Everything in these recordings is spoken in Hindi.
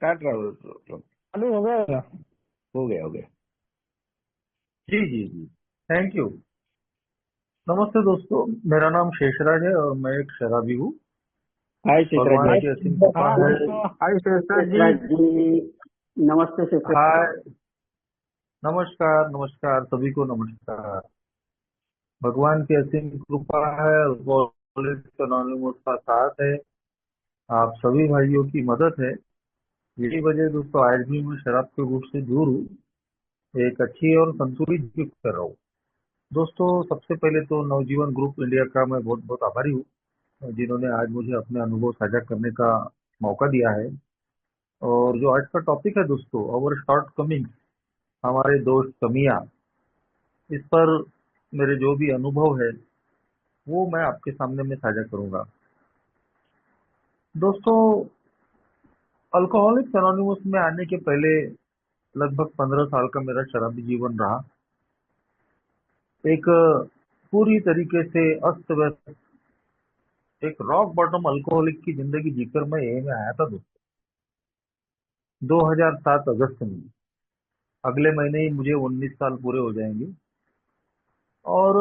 काट रहा हूँ। चालू हो गया। हो गया, हो गया। जी जी जी। Thank you. नमस्ते दोस्तों, मेरा नाम शेषराज है और मैं एक शराबी हूँ। हाय शेषराज भगवान भाई। की असीम कृपा हाँ है। हाय शेषराज जी। नमस्ते शेषराज। हाय। नमस्कार नमस्कार, सभी को नमस्कार। भगवान की असीम कृपा है, अल्कोहलिक्स एनोनिमस का साथ है, आप सभी भाइयों की मदद है। यही वजह दोस्तों, आज भी मैं शराब के गुट से दूर हूँ, एक अच्छी और संतुलित जीवन कर रहा हूँ। दोस्तों, सबसे पहले तो नवजीवन ग्रुप इंडिया का मैं बहुत बहुत आभारी हूँ, जिन्होंने आज मुझे अपने अनुभव साझा करने का मौका दिया है। और जो आज का टॉपिक है दोस्तों, अवर शॉर्ट कमिंग, हमारे दोस्त कमियां, इस पर मेरे जो भी अनुभव है वो मैं आपके सामने में साझा करूंगा। दोस्तों, अल्कोहलिक्स एनोनिमस में आने के पहले लगभग 15 साल का मेरा शराबी जीवन रहा। एक पूरी तरीके से अस्त व्यस्त, एक रॉक बॉटम अल्कोहलिक की जिंदगी जीकर मैं यही में आया था दोस्तों, 2007 अगस्त में। अगले महीने ही मुझे 19 साल पूरे हो जाएंगे। और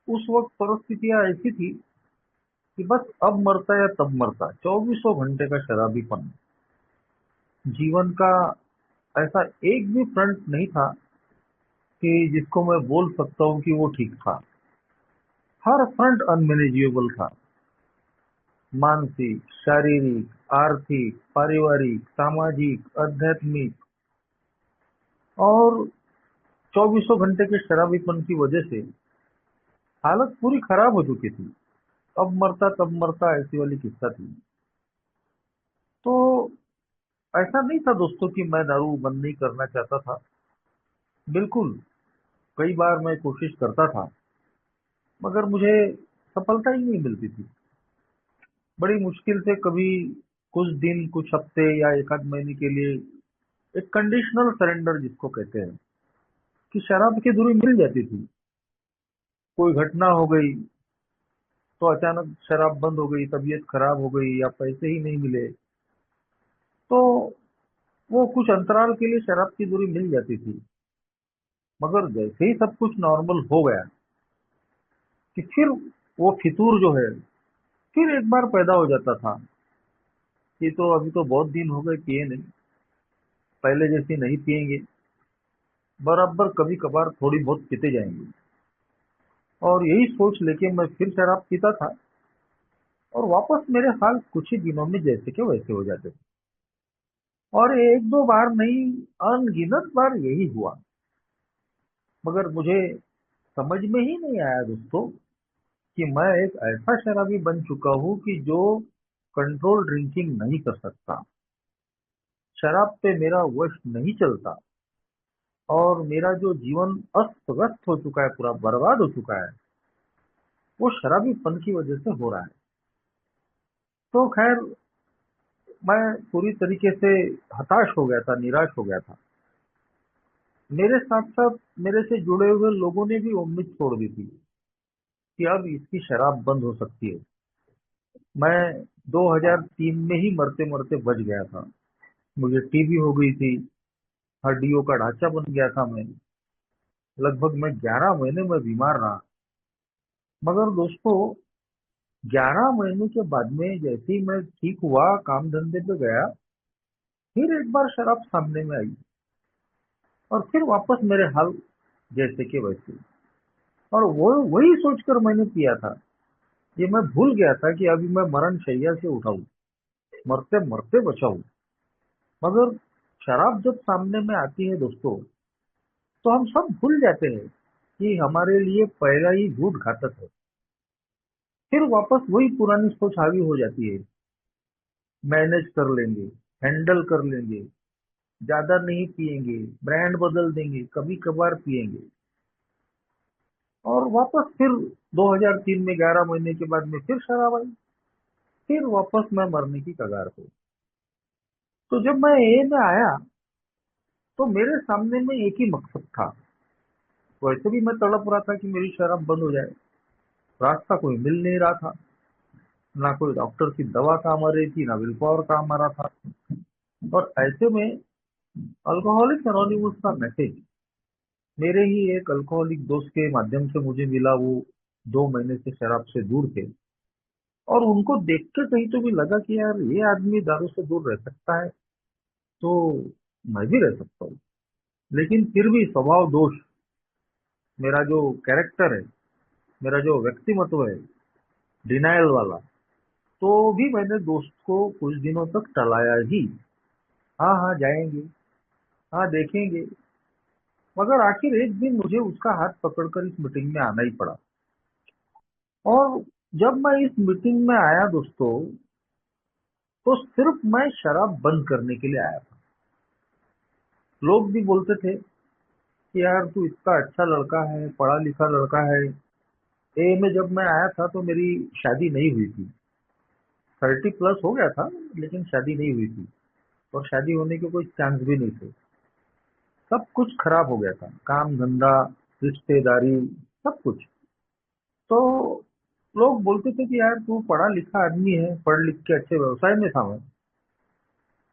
उस वक्त परिस्थितियां ऐसी थी कि बस अब मरता या तब मरता, 2400 घंटे का शराबीपन। जीवन का ऐसा एक भी फ्रंट नहीं था कि जिसको मैं बोल सकता हूँ कि वो ठीक था। हर फ्रंट अनमेनेजेबल था। मानसिक, शारीरिक, आर्थिक, पारिवारिक, सामाजिक, आध्यात्मिक। और 2400 घंटे के शराबीपन की वजह से हालत पूरी खराब हो चुकी थी। अब मरता तब मरता, ऐसी वाली किस्सा थी। तो ऐसा नहीं था दोस्तों कि मैं दारू बंद नहीं करना चाहता था। बिल्कुल, कई बार मैं कोशिश करता था, मगर मुझे सफलता ही नहीं मिलती थी। बड़ी मुश्किल से कभी कुछ दिन, कुछ हफ्ते या एक आध महीने के लिए एक कंडीशनल सरेंडर जिसको कहते हैं, कि शराब की दूरी मिल जाती थी। कोई घटना हो गई तो अचानक शराब बंद हो गई, तबीयत खराब हो गई या पैसे ही नहीं मिले, तो वो कुछ अंतराल के लिए शराब की दूरी मिल जाती थी। मगर जैसे ही सब कुछ नॉर्मल हो गया, कि फिर वो फितूर जो है फिर एक बार पैदा हो जाता था कि तो अभी तो बहुत दिन हो गए पिए नहीं, पहले जैसी नहीं पिएंगे, बराबर कभी कभार थोड़ी बहुत पीते जाएंगे। और यही सोच लेके मैं फिर शराब पीता था, और वापस मेरे हाल कुछ ही दिनों में जैसे के वैसे हो जाते थे। और एक दो बार नहीं, अनगिनत बार यही हुआ। मगर मुझे समझ में ही नहीं आया दोस्तों कि मैं एक ऐसा शराबी बन चुका हूँ कि जो कंट्रोल ड्रिंकिंग नहीं कर सकता, शराब पे मेरा वश नहीं चलता, और मेरा जो जीवन अस्त व्यस्त हो चुका है, पूरा बर्बाद हो चुका है, वो शराबीपन की वजह से हो रहा है। तो खैर, मैं पूरी तरीके से हताश हो गया था, निराश हो गया था। मेरे साथ साथ मेरे से जुड़े हुए लोगों ने भी उम्मीद छोड़ दी थी कि अब इसकी शराब बंद हो सकती है। मैं 2003 में ही मरते मरते बच गया था। मुझे टीबी हो गई थी, हड्डियों का ढांचा बन गया था मैं। लगभग मैं 11 महीने में बीमार रहा। मगर दोस्तों, 11 महीने के बाद में जैसे ही मैं ठीक हुआ, काम धंधे पे गया, फिर एक बार शराब सामने में आई, और फिर वापस मेरे हाल जैसे के वैसे। और वो वही सोचकर मैंने पिया था। ये मैं भूल गया था कि अभी मैं मरण शैया से उठा हूं, मरते मरते बचा हूं। मगर शराब जब सामने में आती है दोस्तों, तो हम सब भूल जाते हैं कि हमारे लिए पहला ही घूंट घातक है। फिर वापस वही पुरानी सोच हावी हो जाती है, मैनेज कर लेंगे, हैंडल कर लेंगे, ज्यादा नहीं पिएंगे, ब्रांड बदल देंगे, कभी कभार पिएंगे। और वापस फिर 2003 में 11 महीने के बाद में फिर शराब आई, फिर वापस मैं मरने की कगार पे। तो जब मैं ए में आया, तो मेरे सामने में एक ही मकसद था। वैसे भी मैं तड़प रहा था कि मेरी शराब बंद हो जाए। रास्ता कोई मिल नहीं रहा था, ना कोई डॉक्टर की दवा काम आ रही थी, ना विल पावर काम आ रहा था। और ऐसे में अल्कोहलिक्स एनोनिमस का मैसेज मेरे ही एक अल्कोहलिक दोस्त के माध्यम से मुझे मिला। वो 2 महीने से शराब से दूर थे और उनको देख के कहीं तो भी लगा कि यार ये आदमी दारू से दूर रह सकता है तो मैं भी रह सकता हूँ। लेकिन फिर भी स्वभाव दोष, मेरा जो कैरेक्टर है, मेरा जो व्यक्तिमत्व है डिनायल वाला, तो भी मैंने दोस्त को कुछ दिनों तक टलाया ही। हाँ हाँ जाएंगे, हाँ देखेंगे। मगर आखिर एक दिन मुझे उसका हाथ पकड़कर इस मीटिंग में आना ही पड़ा। और जब मैं इस मीटिंग में आया दोस्तों, तो सिर्फ मैं शराब बंद करने के लिए आया था। लोग भी बोलते थे कि यार तू इतना अच्छा लड़का है, पढ़ा लिखा लड़का है। ए में जब मैं आया था तो मेरी शादी नहीं हुई थी, 30+ हो गया था, लेकिन शादी नहीं हुई थी और शादी होने के कोई चांस भी नहीं थे। सब कुछ खराब हो गया था, काम धंधा, रिश्तेदारी, सब कुछ। तो लोग बोलते थे कि यार तू पढ़ा लिखा आदमी है, पढ़ लिख के अच्छे व्यवसाय में था मैं,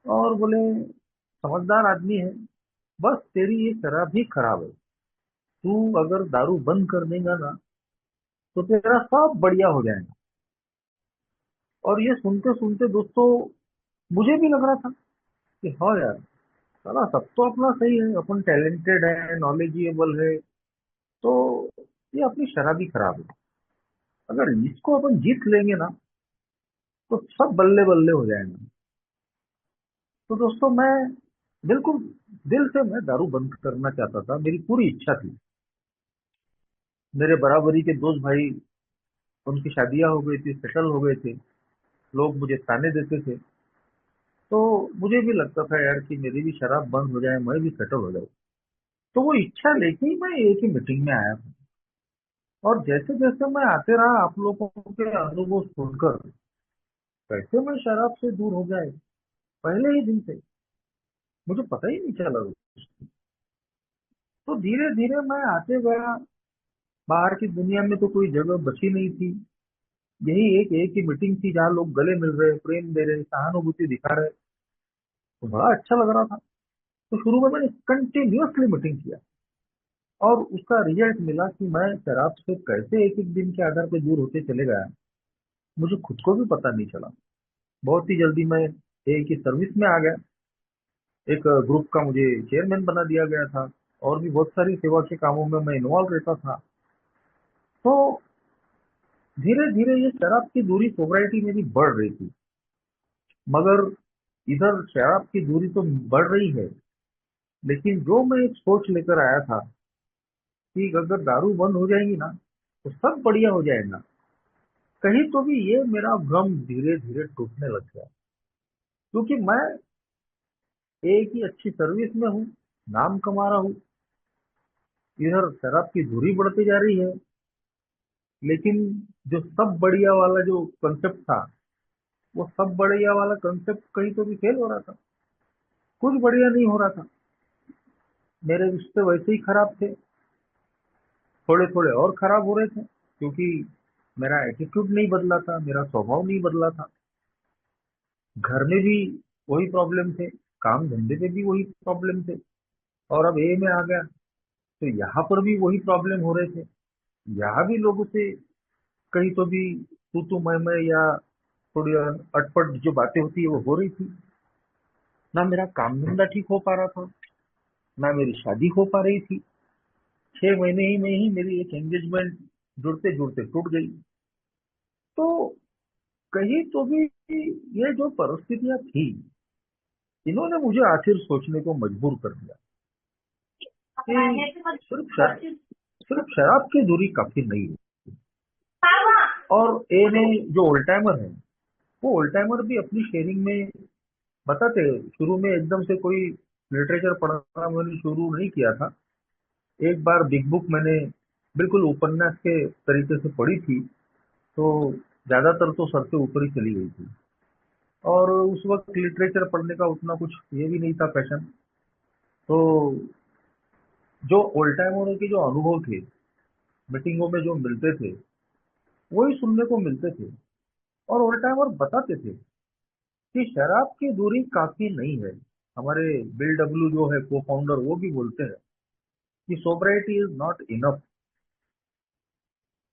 और बोले समझदार आदमी है, बस तेरी ये शराब ही खराब है। तू अगर दारू बंद कर देगा ना तो तेरा सब बढ़िया हो जाएगा। और ये सुनते सुनते दोस्तों मुझे भी लग रहा था कि हाँ यार, साला सब तो अपना सही है, अपन टैलेंटेड है, नॉलेजेबल है, तो ये अपनी शराब ही खराब है। अगर इसको अपन जीत लेंगे ना तो सब बल्ले बल्ले हो जाएंगे। तो दोस्तों मैं बिल्कुल दिल से मैं दारू बंद करना चाहता था, मेरी पूरी इच्छा थी। मेरे बराबरी के दोस्त भाई, उनकी शादियां हो गई थी, सेटल हो गए थे, लोग मुझे ताने देते थे। तो मुझे भी लगता था यार कि मेरी भी शराब बंद हो जाए, मैं भी सेटल हो जाऊं। तो वो इच्छा लेके ही मैं एक ही मीटिंग में आया था। और जैसे जैसे मैं आते रहा, आप लोगों के अनुभव सुनकर कैसे मैं शराब से दूर हो जाए पहले ही दिन से, मुझे पता ही नहीं चला। तो धीरे धीरे मैं आते गया। बाहर की दुनिया में तो कोई जगह बची नहीं थी। यही एक एक ही मीटिंग थी जहाँ लोग गले मिल रहे, प्रेम दे रहे, सहानुभूति दिखा रहे। तो बड़ा अच्छा लग रहा था। तो शुरू में मैंने कंटिन्यूअसली मीटिंग किया और उसका रिजल्ट मिला कि मैं शराब से कैसे एक एक दिन के आधार पे दूर होते चले गया, मुझे खुद को भी पता नहीं चला। बहुत ही जल्दी मैं एक ही सर्विस में आ गया। एक ग्रुप का मुझे चेयरमैन बना दिया गया था और भी बहुत सारी सेवा के कामों में मैं इन्वॉल्व रहता था। तो धीरे धीरे ये शराब की दूरी, सोब्राइटी मेरी बढ़ रही थी। मगर इधर शराब की दूरी तो बढ़ रही है, लेकिन जो मैं एक सोच लेकर आया था कि अगर दारू बंद हो जाएगी ना तो सब बढ़िया हो जाएगा, कहीं तो भी ये मेरा भ्रम धीरे धीरे टूटने लग गया। क्योंकि मैं एक ही अच्छी सर्विस में हूँ, नाम कमा रहा हूँ, इधर शराब की दूरी बढ़ती जा रही है, लेकिन जो सब बढ़िया वाला जो कंसेप्ट था, वो सब बढ़िया वाला कंसेप्ट कहीं तो भी फेल हो रहा था। कुछ बढ़िया नहीं हो रहा था। मेरे रिश्ते वैसे ही खराब थे, थोड़े थोड़े और खराब हो रहे थे, क्योंकि मेरा एटीट्यूड नहीं बदला था, मेरा स्वभाव नहीं बदला था। घर में भी वही प्रॉब्लम थे, काम धंधे पे भी वही प्रॉब्लम थे, और अब ए में आ गया तो यहाँ पर भी वही प्रॉब्लम हो रहे थे। यहाँ भी लोगों से कहीं तो भी तू मैं या थोड़ी अटपट जो बातें होती है वो हो रही थी। ना मेरा काम धंधा ठीक हो पा रहा था, ना मेरी शादी हो पा रही थी। 6 महीने ही में ही मेरी एक एंगेजमेंट जुड़ते जुड़ते टूट गई। तो कहीं तो भी ये जो परिस्थितियां थी, इन्होंने मुझे आखिर सोचने को मजबूर कर दिया कि सिर्फ शराब की दूरी काफी नहीं है। और ए ने जो ओल्ड टाइमर है, वो ओल्ड टाइमर भी अपनी शेयरिंग में बताते हैं। शुरू में एकदम से कोई लिटरेचर पढ़ना मैंने शुरू नहीं किया था। एक बार बिग बुक मैंने बिल्कुल उपन्यास के तरीके से पढ़ी थी, तो ज्यादातर तो सर से ऊपर ही चली गई थी। और उस वक्त लिटरेचर पढ़ने का उतना कुछ ये भी नहीं था पैशन। तो जो ओल्ड टाइमरों के जो अनुभव थे, मीटिंगों में जो मिलते थे, वही सुनने को मिलते थे। और ओल्ड टाइमर बताते थे कि शराब की दूरी काफी नहीं है। हमारे बिल डब्ल्यू जो है को फाउंडर, वो भी बोलते हैं कि सोब्राइटी इज नॉट इनफ।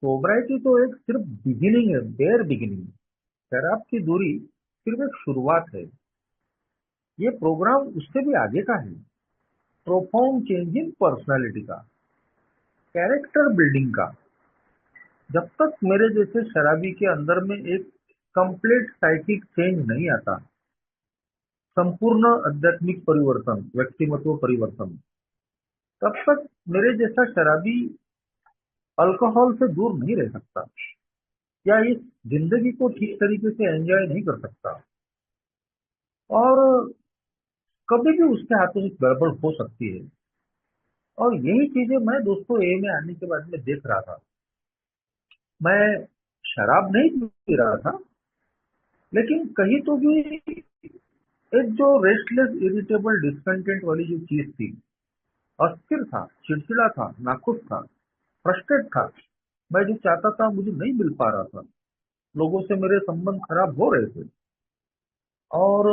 सोब्राइटी तो एक सिर्फ बिगिनिंग है, बेयर बिगिनिंग। शराब की दूरी सिर्फ एक शुरुआत है। ये प्रोग्राम उससे भी आगे का है, प्रोफाउंड चेंज इन पर्सनालिटी का, कैरेक्टर बिल्डिंग का। जब तक मेरे जैसे शराबी के अंदर में एक कंप्लीट साइकिक चेंज नहीं आता, संपूर्ण आध्यात्मिक परिवर्तन, व्यक्तिमत्व परिवर्तन, तब तक मेरे जैसा शराबी अल्कोहल से दूर नहीं रह सकता, या इस जिंदगी को ठीक तरीके से एंजॉय नहीं कर सकता। और कभी भी उसके हाथों से गड़बड़ हो सकती है। और यही चीजें मैं दोस्तों ए में आने के बाद में देख रहा था। मैं शराब नहीं पी रहा था, लेकिन कहीं तो भी एक जो रेस्टलेस इरिटेबल डिसकंटेंट वाली जो चीज थी, अस्थिर था, चिड़चिड़ा था, नाखुश था, फ्रस्ट्रेट था। मैं जो चाहता था मुझे नहीं मिल पा रहा था, लोगों से मेरे संबंध खराब हो रहे थे। और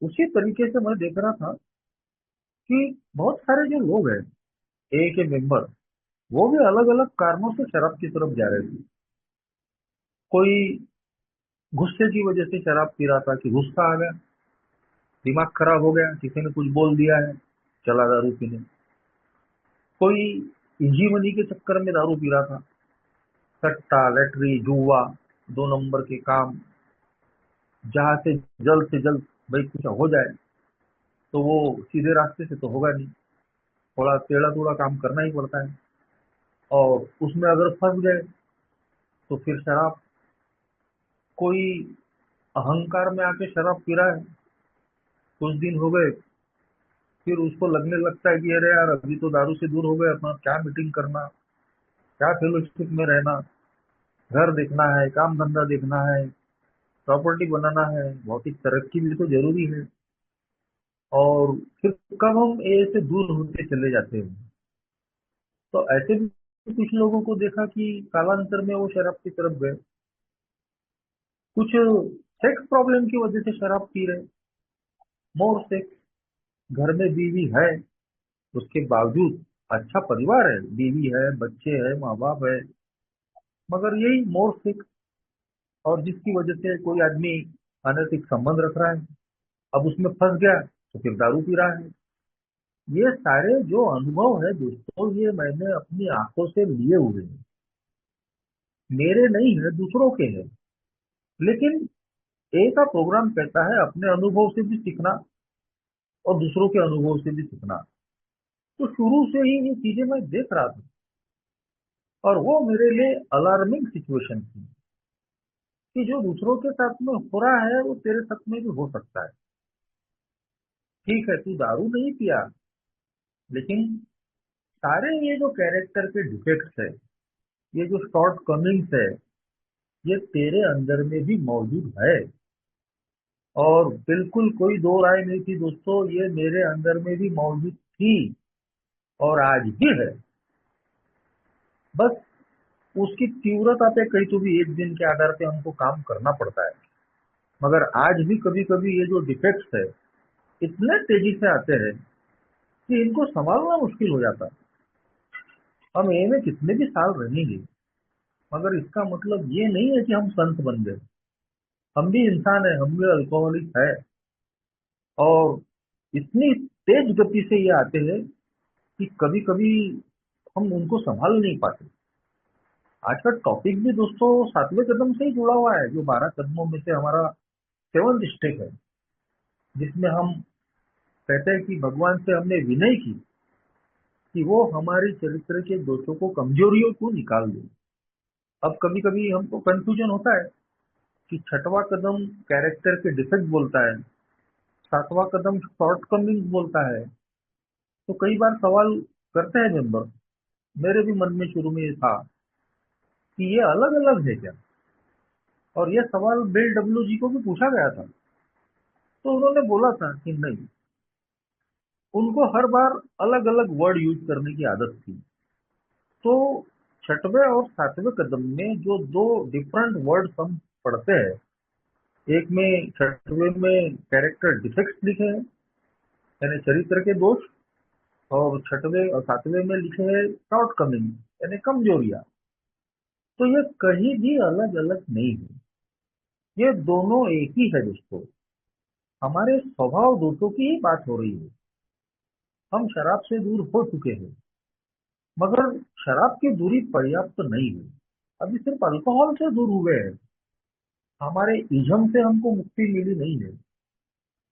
उसी तरीके से मैं देख रहा था कि बहुत सारे जो लोग हैं, ए के मेंबर, वो भी अलग अलग कारणों से शराब की तरफ जा रहे थे। कोई गुस्से की वजह से शराब पी रहा था कि गुस्सा आ गया, दिमाग खराब हो गया, किसी ने कुछ बोल दिया है, चला दारू पीने। कोई इजी मनी के चक्कर में दारू पी रहा था, सट्टा, लैटरी, जुआ, दो नंबर के काम, जहां से जल्द भाई कुछ हो जाए, तो वो सीधे रास्ते से तो होगा नहीं, थोड़ा टेढ़ा टूढ़ा काम करना ही पड़ता है। और उसमें अगर फंस गए तो फिर शराब। कोई अहंकार में आके शराब पी रहा है, कुछ दिन हो गए, फिर उसको लगने लगता है कि अरे यार अभी तो दारू से दूर हो गए, अपना क्या मीटिंग करना, क्या फेलोशिप में रहना, घर देखना है, काम धंधा देखना है, प्रॉपर्टी बनाना है, भौतिक तरक्की भी तो जरूरी है। और फिर कब हम ए से दूर होते चले जाते हैं। तो ऐसे भी कुछ लोगों को देखा कि कालांतर में वो शराब की तरफ गए। कुछ सेक्स प्रॉब्लम की वजह से शराब पी रहे, मोर सेक्स। घर में बीवी है, उसके बावजूद अच्छा परिवार है, बीवी है, बच्चे है, माँ बाप है, मगर यही मोर सेक्स। और जिसकी वजह से कोई आदमी अनैतिक संबंध रख रहा है, अब उसमें फंस गया तो फिर दारू पी रहा है। ये सारे जो अनुभव है दोस्तों, ये मैंने अपनी आंखों से लिए हुए हैं, मेरे नहीं है, दूसरों के हैं। लेकिन ए का प्रोग्राम कहता है अपने अनुभव से भी सीखना और दूसरों के अनुभव से भी सीखना। तो शुरू से ही ये चीजें मैं देख रहा था, और वो मेरे लिए अलार्मिंग सिचुएशन थी कि जो दूसरों के साथ में हो रहा है वो तेरे साथ में भी हो सकता है। ठीक है, तू दारू नहीं पिया, लेकिन सारे ये जो कैरेक्टर के डिफेक्ट्स है, ये जो शॉर्ट कमिंग्स है, ये तेरे अंदर में भी मौजूद है। और बिल्कुल कोई दो राय नहीं थी दोस्तों, ये मेरे अंदर में भी मौजूद थी और आज भी है। बस उसकी तीव्रता पे कहीं तो भी एक दिन के आधार पे हमको काम करना पड़ता है। मगर आज भी कभी कभी ये जो डिफेक्ट्स है इतने तेजी से आते हैं कि इनको संभालना मुश्किल हो जाता है। हम ए में कितने भी साल रहेंगे, मगर इसका मतलब ये नहीं है कि हम संत बन गए। हम भी इंसान है, हम भी अल्कोहलिक है। और इतनी तेज गति से ये आते हैं कि कभी कभी हम उनको संभाल नहीं पाते। आज का टॉपिक भी दोस्तों 7वें कदम से ही जुड़ा हुआ है, जो 12 कदमों में से हमारा 7th स्टेप है, जिसमें हम कहते हैं कि भगवान से हमने विनय की कि वो हमारे चरित्र के दोषों को, कमजोरियों को निकाल दे। अब कभी कभी हमको कंफ्यूजन होता है कि 6वां कदम कैरेक्टर के डिफेक्ट बोलता है, 7वां कदम शॉर्ट कमिंग बोलता है। तो कई बार सवाल करते हैं मेंबर, मेरे भी मन में शुरू में ये था कि ये अलग अलग है क्या। और ये सवाल बिल डब्ल्यू जी को भी पूछा गया था, तो उन्होंने बोला था कि नहीं, उनको हर बार अलग अलग वर्ड यूज करने की आदत थी। तो 6वें और 7वें कदम में जो दो डिफरेंट वर्ड्स हम पढ़ते हैं, एक में 6वें में कैरेक्टर डिफेक्ट्स लिखे हैं, यानी चरित्र के दोष। और 6वें और 7वें में लिखे हैं शॉर्ट कमिंग, यानी कमजोरियां। तो ये कहीं भी अलग अलग नहीं है, ये दोनों एक ही है दोस्तों। हमारे स्वभाव दोषों की ही बात हो रही है। हम शराब से दूर हो चुके हैं, मगर शराब की दूरी पर्याप्त नहीं है। अभी सिर्फ अल्कोहल से दूर हुए हैं, हमारे इज्म से हमको मुक्ति मिली नहीं है।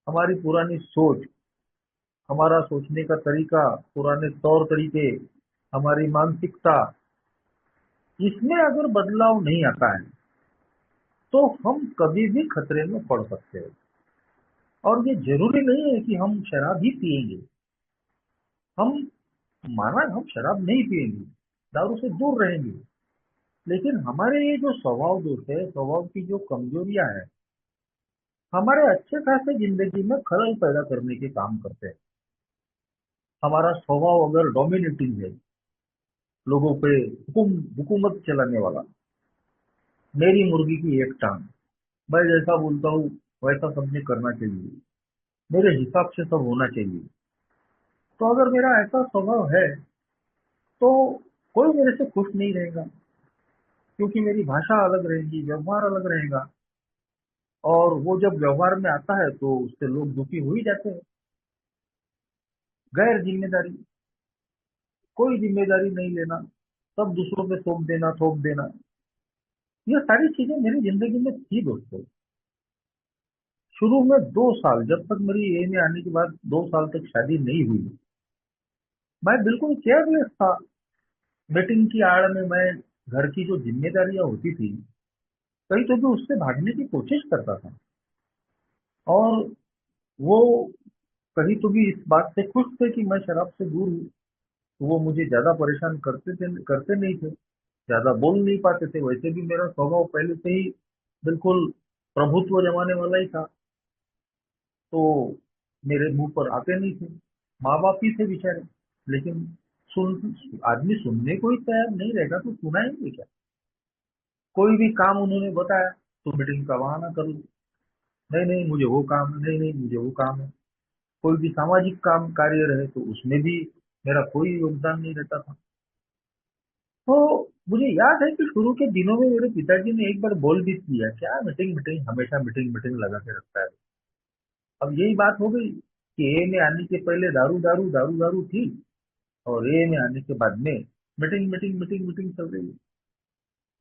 हमारी पुरानी सोच, हमारा सोचने का तरीका, पुराने तौर तरीके, हमारी मानसिकता, इसमें अगर बदलाव नहीं आता है तो हम कभी भी खतरे में पड़ सकते हैं। और ये जरूरी नहीं है कि हम शराब ही पिएंगे। हम माना हम शराब नहीं पिएंगे, दारू से दूर रहेंगे, लेकिन हमारे ये जो स्वभाव दोष है, स्वभाव की जो कमजोरियां हैं, हमारे अच्छे खासे जिंदगी में खलल पैदा करने के काम करते हैं। हमारा स्वभाव अगर डोमिनेटिंग है, लोगों पे हुकूमत चलाने वाला, मेरी मुर्गी की एक टांग, मैं जैसा बोलता हूँ वैसा सबने करना चाहिए, मेरे हिसाब से सब होना चाहिए, तो अगर मेरा ऐसा स्वभाव है तो कोई मेरे से खुश नहीं रहेगा, क्योंकि मेरी भाषा अलग रहेगी, व्यवहार अलग रहेगा। और वो जब व्यवहार में आता है तो उससे लोग दुखी हो ही जाते हैं। गैर जिम्मेदारी, कोई जिम्मेदारी नहीं लेना, सब दूसरों पे थोप देना, ये सारी चीजें मेरी जिंदगी में थी दोस्तों। शुरू में 2 साल, जब तक मेरी ए में आने के बाद 2 साल तक शादी नहीं हुई, मैं बिल्कुल केयरलेस था। मीटिंग की आड़ में मैं घर की जो जिम्मेदारियां होती थी, कहीं तो भी उससे भागने की कोशिश करता था। और वो कहीं तो भी इस बात से खुश थे कि मैं शराब से दूर हूँ, तो वो मुझे ज्यादा परेशान करते नहीं थे, ज्यादा बोल नहीं पाते थे। वैसे भी मेरा स्वभाव पहले से ही बिल्कुल प्रभुत्व जमाने वाला ही था, तो मेरे मुंह पर आते नहीं थे। माँ बाप ही थे बेचारे, लेकिन सुन आदमी सुनने को ही तैयार नहीं रहेगा तो सुनाएंगे क्या। कोई भी काम उन्होंने बताया तो मीटिंग का बहाना कर लो, नहीं नहीं मुझे वो काम है, नहीं नहीं मुझे वो काम है। कोई भी सामाजिक काम कार्य रहे तो उसमें भी मेरा कोई योगदान नहीं रहता था। तो मुझे याद है कि शुरू के दिनों में मेरे पिताजी ने एक बार बोल भी दिया, क्या मीटिंग मीटिंग, हमेशा मीटिंग मीटिंग लगा के रखता है। अब यही बात हो गई कि ए में आने के पहले दारू दारू दारू दारू थी, और ए में आने के बाद में मीटिंग मीटिंग मीटिंग मीटिंग चल रही है।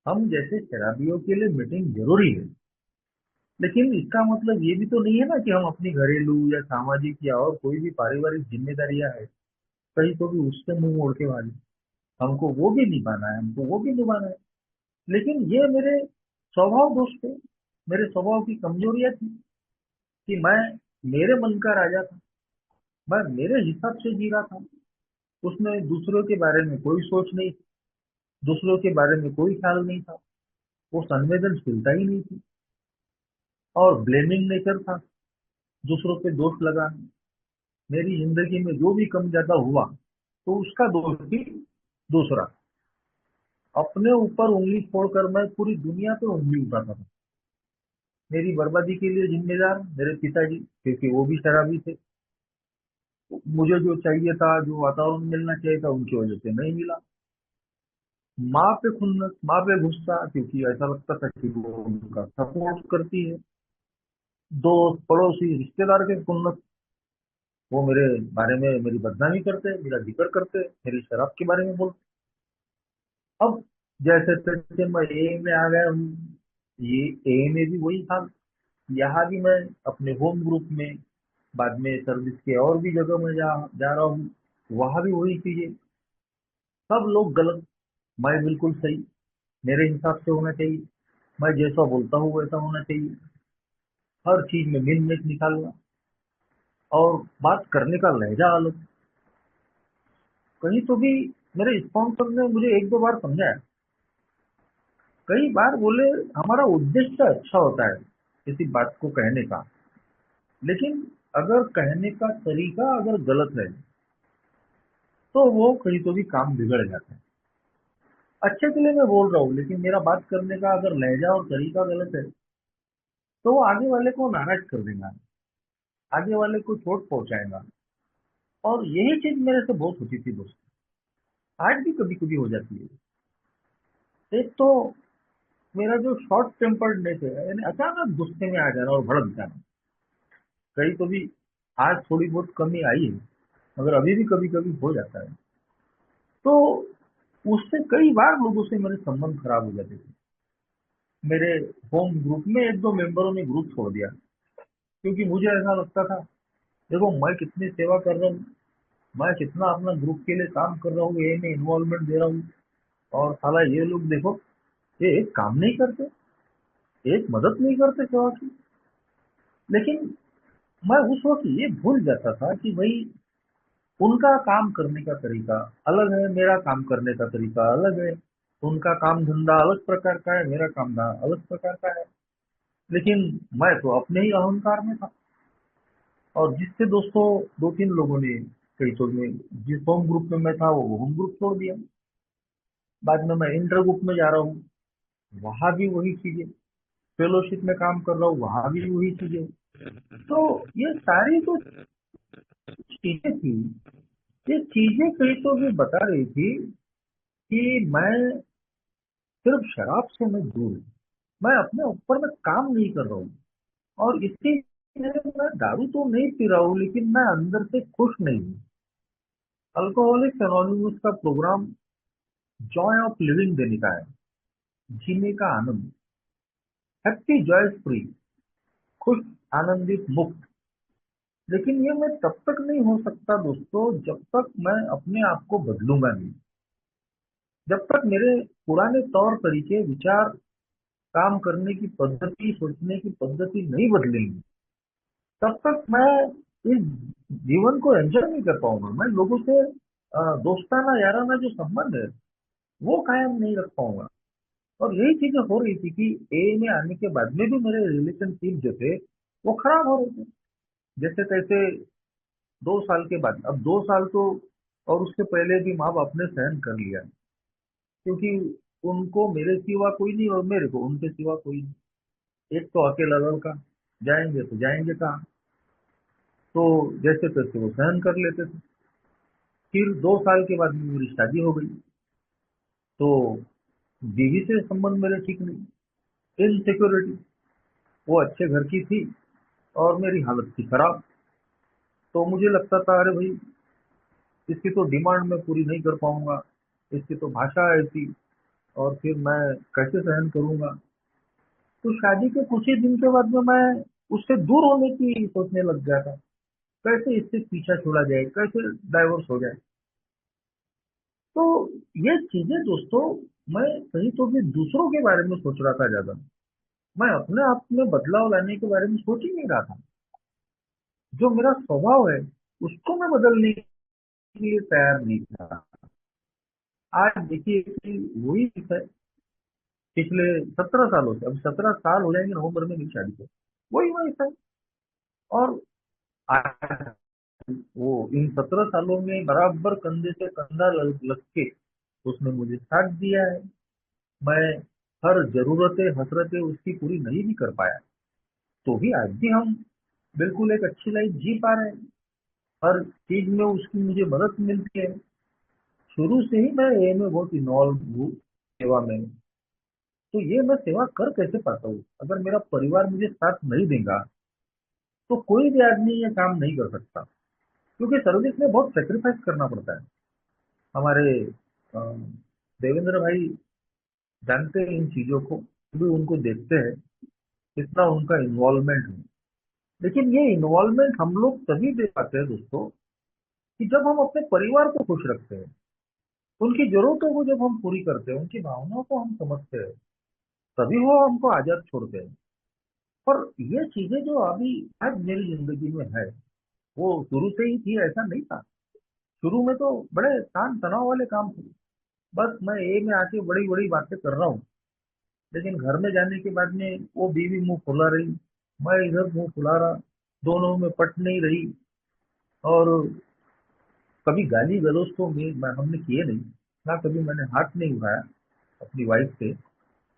हम जैसे शराबियों के लिए मीटिंग जरूरी है, लेकिन इसका मतलब ये भी तो नहीं है ना कि हम अपनी घरेलू या सामाजिक या और कोई भी पारिवारिक जिम्मेदारियां है, कहीं तो भी उससे मुंह मोड़ के भागे। हमको वो भी निभाना है, हमको वो भी निभाना है। लेकिन ये मेरे स्वभाव दोष थे, मेरे स्वभाव की कमजोरियां थी कि मैं मेरे मन का राजा था, मैं मेरे हिसाब से जी रहा था। उसमें दूसरों के बारे में कोई सोच नहीं थी, दूसरों के बारे में कोई ख्याल नहीं था, वो संवेदनशीलता ही नहीं थी। और ब्लेमिंग नेचर था, दूसरों पे दोष लगाना। मेरी जिंदगी में जो भी कम ज्यादा हुआ तो उसका दोष भी दूसरा। अपने ऊपर उंगली छोड़कर मैं पूरी दुनिया पे उंगली उठाता था। मेरी बर्बादी के लिए जिम्मेदार मेरे पिताजी, क्योंकि वो भी शराबी थे। मुझे जो चाहिए था, जो वातावरण मिलना चाहिए था, उनकी वजह से नहीं मिला। माँ पे खुन्नस, माँ पे गुस्सा, क्योंकि ऐसा लगता था कि वो उनका सपोर्ट करती है। दोस्त, पड़ोसी, रिश्तेदार के खुन्नस, वो मेरे बारे में मेरी बदनामी करते, मेरा जिक्र करते, मेरी शराब के बारे में बोलते। अब जैसे तैसे मैं ए में आ गया हूँ, ये ए में भी वही था। यहाँ भी मैं अपने होम ग्रुप में, बाद में सर्विस के और भी जगह में जा रहा हूँ, वहां भी वही चीजें। सब लोग गलत, मैं बिल्कुल सही, मेरे हिसाब से होना चाहिए, मैं जैसा बोलता हूँ वैसा होना चाहिए, हर चीज में मिन मेट निकालना, और बात करने का लहजा अलग। कहीं तो भी मेरे स्पॉन्सर ने मुझे एक दो बार समझाया, कई बार बोले, हमारा उद्देश्य अच्छा होता है किसी बात को कहने का, लेकिन अगर कहने का तरीका अगर गलत है तो वो कहीं तो भी काम बिगड़ जाता है। अच्छे के लिए मैं बोल रहा हूँ, लेकिन मेरा बात करने का अगर लहजा और तरीका गलत है तो वो आगे वाले को नाराज कर देगा, आगे वाले को चोट पहुंचाएगा। और यही चीज मेरे से बहुत होती थी दोस्तों, आज भी कभी कभी हो जाती है। एक तो मेरा जो शॉर्ट टेम्पर्डनेस है, यानी अचानक गुस्से में आ जाना और भड़क जाना, कहीं तो भी आज थोड़ी बहुत कमी आई है, मगर अभी भी कभी कभी हो जाता है। तो उससे कई बार लोगों से मेरे संबंध खराब हो जाते थे। मेरे होम ग्रुप में एक दो मेंबरों ने ग्रुप छोड़ दिया, क्योंकि मुझे ऐसा लगता था, देखो मैं कितनी सेवा कर रहा हूँ, मैं कितना अपना ग्रुप के लिए काम कर रहा हूँ, ये में इन्वॉल्वमेंट दे रहा हूँ, और साला ये लोग देखो, ये एक काम नहीं करते, एक मदद नहीं करते सेवा की। लेकिन मैं उस वक्त ये भूल जाता था कि भाई उनका काम करने का तरीका अलग है, मेरा काम करने का तरीका अलग है। उनका काम धंधा अलग प्रकार का है, मेरा काम धंधा अलग प्रकार का है। लेकिन मैं तो अपने ही अहंकार में था। और जिससे दोस्तों दो तीन लोगों ने, कई तो मैं जिस होम ग्रुप में मैं था वो होम ग्रुप छोड़ दिया। बाद में मैं इंटर ग्रुप में जा रहा हूँ, वहां भी वही चीजें। फेलोशिप में काम कर रहा हूँ, वहां भी वही चीजें। तो ये सारी जो चीजें थी, ये चीजें कहीं तो भी बता रही थी कि मैं सिर्फ शराब से मैं दूर हूँ, मैं अपने ऊपर में काम नहीं कर रहा हूँ। और इसकी मैं दारू तो नहीं पी रहा हूँ, लेकिन मैं अंदर से खुश नहीं हूँ। अल्कोहलिक्स एनोनिमस का प्रोग्राम जॉय ऑफ लिविंग देने का है, जीने का आनंद, हैप्पी जॉय फ्री, खुश, आनंदित, मुक्त। लेकिन ये मैं तब तक नहीं हो सकता दोस्तों, जब तक मैं अपने आप को बदलूंगा नहीं, जब तक मेरे पुराने तौर तरीके, विचार, काम करने की पद्धति, सोचने की पद्धति नहीं बदलेंगी, तब तक मैं इस जीवन को एंजॉय नहीं कर पाऊंगा। मैं लोगों से दोस्ताना याराना जो संबंध है वो कायम नहीं रख पाऊंगा। और यही चीजें हो रही थी कि ए में आने के बाद में भी मेरे रिलेशनशिप जो थे वो खराब हो रहे थे। जैसे तैसे 2 साल के बाद, अब 2 साल तो और उसके पहले भी माँ बाप ने सहन कर लिया, क्योंकि उनको मेरे सिवा कोई नहीं और मेरे को उनके सिवा कोई नहीं। एक तो अकेला लड़का, जाएंगे तो जाएंगे कहाँ। तो जैसे तैसे वो सहन कर लेते थे। फिर 2 साल के बाद मेरी शादी हो गई, तो बीवी से संबंध मेरे ठीक नहीं, इनसिक्योरिटी। वो अच्छे घर की थी और मेरी हालत थी खराब। तो मुझे लगता था, अरे भाई इसकी तो डिमांड मैं पूरी नहीं कर पाऊंगा, इसकी तो भाषा ऐसी, और फिर मैं कैसे सहन करूंगा। तो शादी के कुछ ही दिन के बाद में मैं उससे दूर होने की सोचने लग गया था, कैसे इससे पीछा छोड़ा जाए, कैसे डाइवोर्स हो जाए। तो ये चीजें दोस्तों, मैं कहीं तो भी दूसरों के बारे में सोच रहा था ज्यादा, मैं अपने आप में बदलाव लाने के बारे में सोच ही नहीं रहा था। जो मेरा स्वभाव है उसको मैं बदलने के लिए तैयार नहीं था। आज देखिए कि वही है, पिछले 17 सालों से, अब 17 साल हो जाएंगे नवंबर में मेरी शादी को, वही वही है। और आज वो इन 17 सालों में बराबर कंधे से कंधा लग के उसने मुझे साथ दिया है। मैं हर जरूरतें, हसरतें उसकी पूरी नहीं भी कर पाया, तो भी आज भी हम बिल्कुल एक अच्छी लाइफ जी पा रहे हैं। हर चीज में उसकी मुझे मदद मिलती है। शुरू से ही मैं ए में बहुत इन्वॉल्व हूँ सेवा में। तो ये मैं सेवा कर कैसे पाता हूँ? अगर मेरा परिवार मुझे साथ नहीं देगा तो कोई भी आदमी ये काम नहीं कर सकता, क्योंकि सर्विस में बहुत सेक्रीफाइस करना पड़ता है। हमारे अ, देवेंद्र भाई जानते हैं इन चीजों को, भी उनको देखते हैं कितना उनका इन्वॉल्वमेंट है। लेकिन ये इन्वॉल्वमेंट हम लोग तभी दे पाते हैं दोस्तों, कि जब हम अपने परिवार को खुश रखते हैं, उनकी जरूरतों को जब हम पूरी करते हैं, उनकी भावनाओं को हम समझते हैं, तभी वो हमको आजाद छोड़ते हैं। पर ये चीजें जो अभी आज मेरी जिंदगी में है, वो शुरू से ही थी ऐसा नहीं था। शुरू में तो बड़े तान तनाव वाले काम थे। बस मैं ए में आके बड़ी बड़ी बातें कर रहा हूँ, लेकिन घर में जाने के बाद में वो बीवी मुंह फुला रही, मैं इधर मुंह फुला रहा, दोनों में पट नहीं रही। और कभी गाली गलौज तो हमने किए नहीं, ना कभी मैंने हाथ नहीं उठाया अपनी वाइफ से।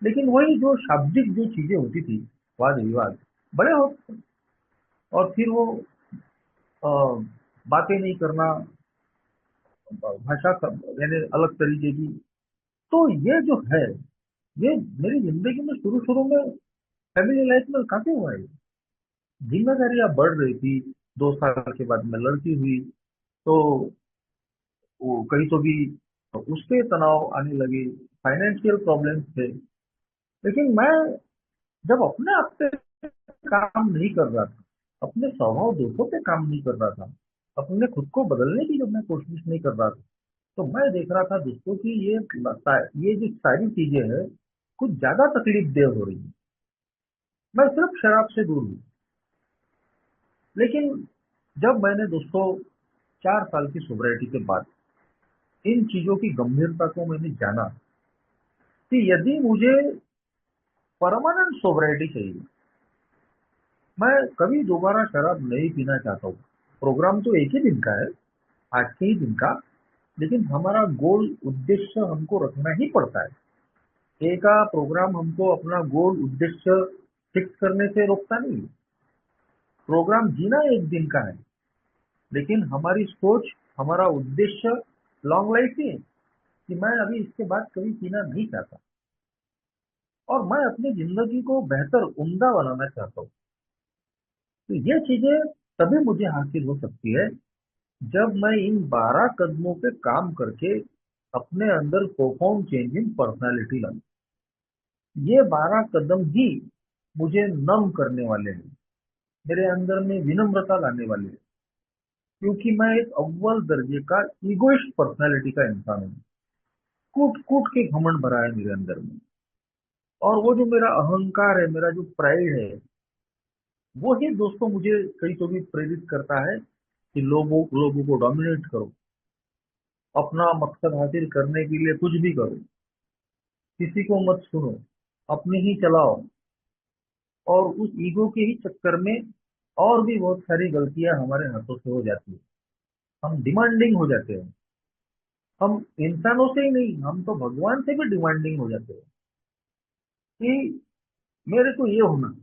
लेकिन वही जो शाब्दिक जो चीजें होती थी, वाद विवाद, बड़े होते हैं, और फिर वो अ, बातें नहीं करना, भाषा यानी अलग तरीके की। तो ये जो है, ये मेरी जिंदगी में शुरू शुरू में फैमिली लाइफ में काफी हुआ है। जिम्मेदारियां बढ़ रही थी, 2 साल के बाद में लड़की हुई, तो वो कहीं तो भी उसके तनाव आने लगे, फाइनेंशियल प्रॉब्लम्स थे। लेकिन मैं जब अपने आप पे काम नहीं कर रहा था, अपने स्वभाव दोषों पे काम नहीं कर रहा था, अपने खुद को बदलने की जब मैं कोशिश नहीं कर रहा था, तो मैं देख रहा था दोस्तों की ये जो सारी चीजें हैं, कुछ ज्यादा तकलीफ देह हो रही है। मैं सिर्फ शराब से दूर हूँ, लेकिन जब मैंने दोस्तों 4 साल की सोब्रिटी के बाद इन चीजों की गंभीरता को मैंने जाना कि यदि मुझे परमानेंट सोब्रिटी चाहिए, मैं कभी दोबारा शराब नहीं पीना चाहता हूँ। प्रोग्राम तो एक ही दिन का है, आज के ही दिन का, लेकिन हमारा गोल उद्देश्य हमको रखना ही पड़ता है। एक का प्रोग्राम हमको अपना गोल उद्देश्य फिक्स करने से रोकता नहीं। प्रोग्राम जीना एक दिन का है, लेकिन हमारी सोच, हमारा उद्देश्य लॉन्ग लाइफ ही है, कि मैं अभी इसके बाद कभी पीना नहीं चाहता, और मैं अपनी जिंदगी को बेहतर उम्दा बनाना चाहता हूँ। तो ये चीजें तभी मुझे हासिल हो सकती है जब मैं इन 12 कदमों पे काम करके अपने अंदर प्रोफाउंड चेंज इन पर्सनालिटी लाऊं। ये 12 कदम ही मुझे नम करने वाले हैं, मेरे अंदर में विनम्रता लाने वाले हैं, क्योंकि मैं एक अव्वल दर्जे का इगोइस्ट पर्सनालिटी का इंसान हूँ। कूट कूट के घमंड भरा है मेरे अंदर में, और वो जो मेरा अहंकार है, मेरा जो प्राइड है, वो ही दोस्तों मुझे कहीं तो भी प्रेरित करता है कि लोगों को डोमिनेट करो, अपना मकसद हासिल करने के लिए कुछ भी करो, किसी को मत सुनो, अपने ही चलाओ। और उस ईगो के ही चक्कर में और भी बहुत सारी गलतियां हमारे हाथों से हो जाती है। हम डिमांडिंग हो जाते हैं, हम इंसानों से ही नहीं, हम तो भगवान से भी डिमांडिंग हो जाते हैं कि मेरे को ये होना,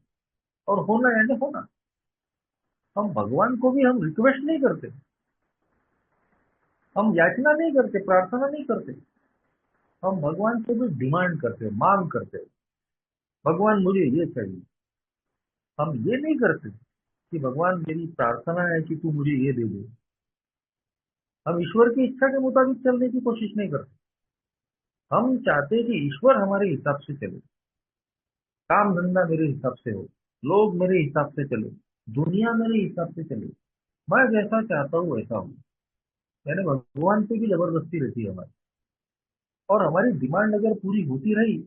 और होना यानी होना। हम भगवान को भी हम रिक्वेस्ट नहीं करते, हम याचना नहीं करते, प्रार्थना नहीं करते, हम भगवान से भी डिमांड करते, मांग करते, भगवान मुझे ये चाहिए। हम ये नहीं करते कि भगवान मेरी प्रार्थना है कि तू मुझे ये दे दे। हम ईश्वर की इच्छा के मुताबिक चलने की कोशिश नहीं करते। हम चाहते हैं कि ईश्वर हमारे हिसाब से चले, काम धंधा मेरे हिसाब से हो, लोग मेरे हिसाब से चले, दुनिया मेरे हिसाब से चले, मैं जैसा चाहता हूँ वैसा हूँ। यानी भगवान पे भी जबरदस्ती रहती है हमारी, और हमारी डिमांड अगर पूरी होती रही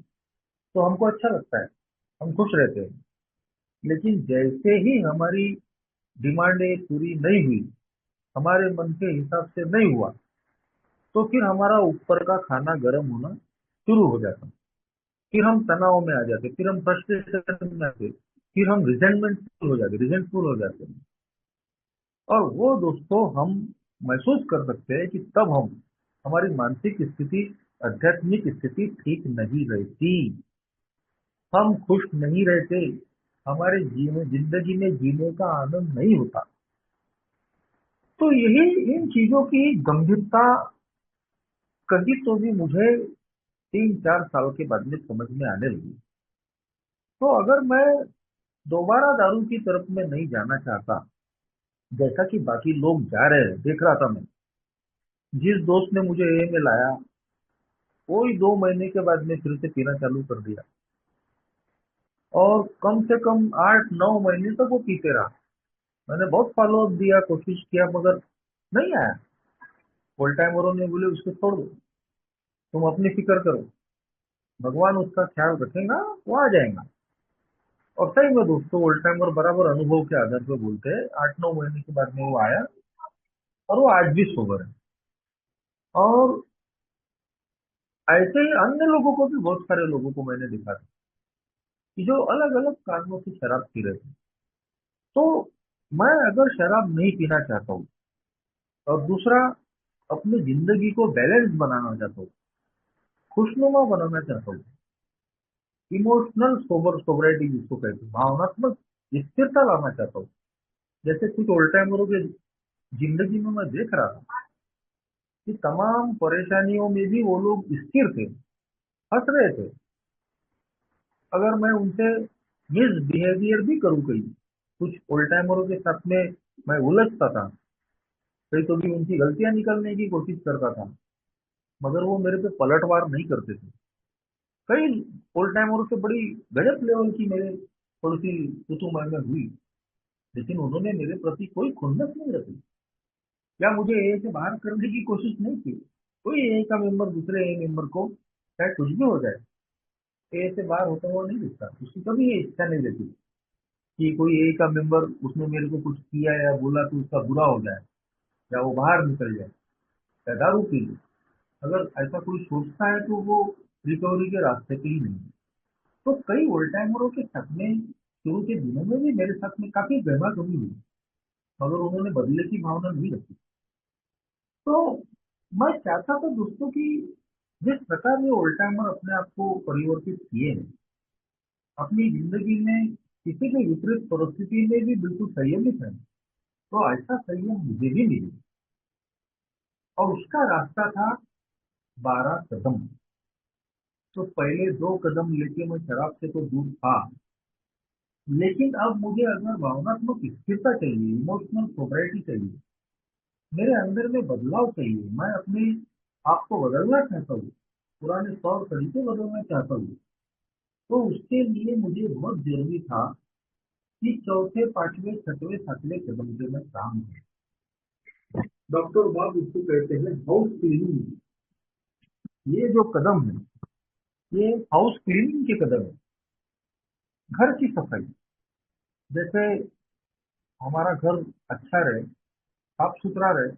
तो हमको अच्छा लगता है, हम खुश रहते हैं। लेकिन जैसे ही हमारी डिमांडें पूरी नहीं हुई, हमारे मन के हिसाब से नहीं हुआ, तो फिर हमारा ऊपर का खाना गर्म होना शुरू हो जाता। फिर हम तनाव में आ जाते, फिर हम फ्रस्ट्रेशन में आते, फिर हम रिजेंटफुल हो जाते हैं। और वो दोस्तों हम महसूस कर सकते हैं कि तब हम, हमारी मानसिक स्थिति, आध्यात्मिक स्थिति ठीक नहीं रहती, हम खुश नहीं रहते, हमारे जीवन जिंदगी में जीने का आनंद नहीं होता। तो यही इन चीजों की गंभीरता कभी तो भी मुझे 3-4 साल के बाद में समझ में आने लगी। तो अगर मैं दोबारा दारू की तरफ में नहीं जाना चाहता, जैसा कि बाकी लोग जा रहे हैं, देख रहा था मैं, जिस दोस्त ने मुझे ए में लाया, वो ही 2 महीने के बाद में फिर से पीना चालू कर दिया, और कम से कम 8-9 महीने तक वो पीते रहा। मैंने बहुत फॉलो अप दिया, कोशिश किया, मगर नहीं आया। फुल टाइम वालों ने बोले उसको छोड़ दो, तुम अपनी फिक्र करो, भगवान उसका ख्याल रखेगा, वो आ जाएगा। और सही में दोस्तों, ओल्ड टाइमर बराबर अनुभव के आधार पर बोलते हैं, 8-9 महीने के बाद में वो आया, और वो आज भी सोबर है। और ऐसे ही अन्य लोगों को भी, बहुत सारे लोगों को मैंने देखा था कि जो अलग अलग कारणों से शराब पी रहे थे। तो मैं अगर शराब नहीं पीना चाहता हूँ, और दूसरा अपनी जिंदगी को बैलेंस बनाना चाहता हूँ, खुशनुमा बनाना चाहता हूँ, इमोशनल सोबरिटी जिसको कहते हैं, भावनात्मक स्थिरता लाना चाहता हूँ। जैसे कुछ ओल्ड टाइमरों के जिंदगी में मैं देख रहा था कि तमाम परेशानियों में भी वो लोग स्थिर थे, हंस रहे थे। अगर मैं उनसे मिसबिहेवियर भी करूँ कहीं, कुछ ओल्ड टाइमरों के साथ में मैं उलझता था, कहीं तो भी उनकी गलतियां निकलने की कोशिश करता था, मगर वो मेरे पे पलटवार नहीं करते थे। कई ओल्ड टाइमरों से बड़ी गजब लेवल की मेरे थोड़ी सी कुतुमय में हुई, लेकिन उन्होंने मेरे प्रति कोई खुन्नस नहीं रखी या मुझे ए से बाहर करने की कोशिश नहीं की। कोई ए का मेंबर दूसरे ए मेंबर को चाहे कुछ भी हो जाए ए से बाहर होता हुआ नहीं दिखता, उसकी कभी ये इच्छा नहीं रहती कि कोई ए का मेंबर उसने मेरे को कुछ किया या बोला तो उसका बुरा हो जाए या वो बाहर निकल जाए या दारू पी ले। अगर ऐसा कोई सोचता है तो वो रिकवरी के रास्ते पे ही नहीं है। तो कई ओल्ड टाइमरों के साथ में शुरू के दिनों में भी मेरे साथ में काफी गहमा गहमी हुई, मगर उन्होंने बदले की भावना नहीं रखी। तो मैं चाहता था दोस्तों कि जिस प्रकार ये ओल्ड टाइमर अपने आप को परिवर्तित किए हैं, अपनी जिंदगी में किसी भी विपरीत परिस्थिति में भी बिल्कुल संयमित है, तो ऐसा संयम मुझे भी मिले। और उसका रास्ता था 12 कदम। तो पहले 2 कदम लेके मैं शराब से तो दूर था, लेकिन अब मुझे अगर भावनात्मक स्थिरता चाहिए, इमोशनल सोब्रिटी चाहिए, मेरे अंदर में बदलाव चाहिए, मैं अपने आप को बदलना चाहता हूँ, पुराने तौर तरीके बदलना चाहता हूँ, तो उसके लिए मुझे बहुत जरूरी था कि चौथे पांचवें छठवें सातवें कदम पे मैं काम करूं। डॉक्टर बाब इसको कहते हैं हाउस क्लीनिंग। ये जो कदम है, ये हाउस क्लीनिंग के कदम है, घर की सफाई। जैसे हमारा घर अच्छा रहे, साफ सुथरा रहे,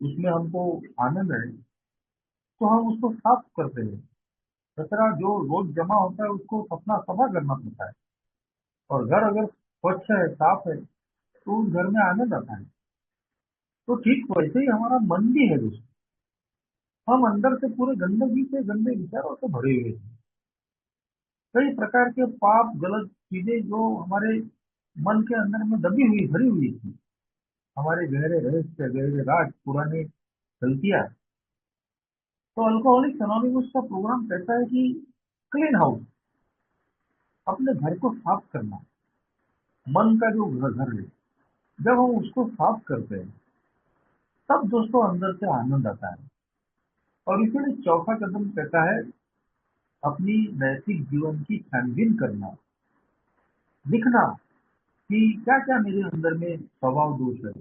उसमें हमको आनंद है, तो हम उसको साफ करते हैं। कचरा जो रोज जमा होता है उसको अपना सफा करना पड़ता है। और घर अगर स्वच्छ है, साफ है, तो उस घर में आनंद आता है। तो ठीक वैसे ही हमारा मन भी है दोस्तों। हम अंदर से पूरे गंदगी से, गंदे विचारों से भरे हुए थे। कई प्रकार के पाप, गलत चीजें जो हमारे मन के अंदर में दबी हुई, भरी हुई थी, हमारे गहरे रहस्य, गहरे राज, पुराने गलतियां। तो अल्कोहलिक्स एनोनिमस का प्रोग्राम कहता है कि क्लीन हाउस, अपने घर को साफ करना। मन का जो घर है, जब हम उसको साफ करते हैं, तब दोस्तों अंदर से आनंद आता है। और इसीलिए चौथा कदम कहता है अपनी नैतिक जीवन की छानबीन करना, लिखना कि क्या क्या मेरे अंदर में स्वभाव दोष है,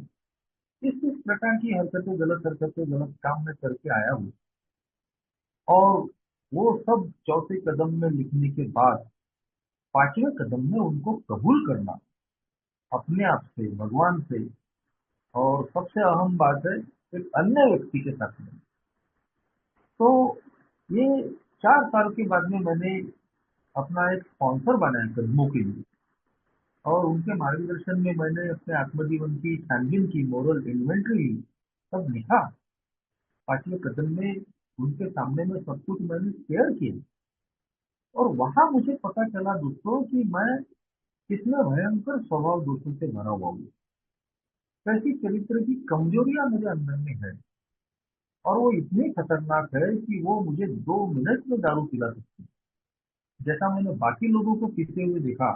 किस प्रकार की हरकतें, गलत काम में करके आया हूँ। और वो सब चौथे कदम में लिखने के बाद पांचवें कदम में उनको कबूल करना, अपने आप से, भगवान से, और सबसे अहम बात है एक अन्य व्यक्ति के साथ में। तो ये 4 साल के बाद में मैंने अपना एक स्पॉन्सर बनाया कदमों के लिए, और उनके मार्गदर्शन में मैंने अपने आत्मजीवन की छानबीन की, मोरल इन्वेंट्री ली, सब लिखा। पांचवें कदम में उनके सामने में सब कुछ मैंने शेयर किया। और वहां मुझे पता चला दोस्तों कि मैं कितने भयंकर स्वभाव दोषों से भरा हुआ हूँ, कैसी चरित्र की कमजोरियां मेरे अंदर में है। और वो इतनी खतरनाक है कि वो मुझे 2 मिनट में दारू पिला सकती है। जैसा मैंने बाकी लोगों को पीते हुए देखा,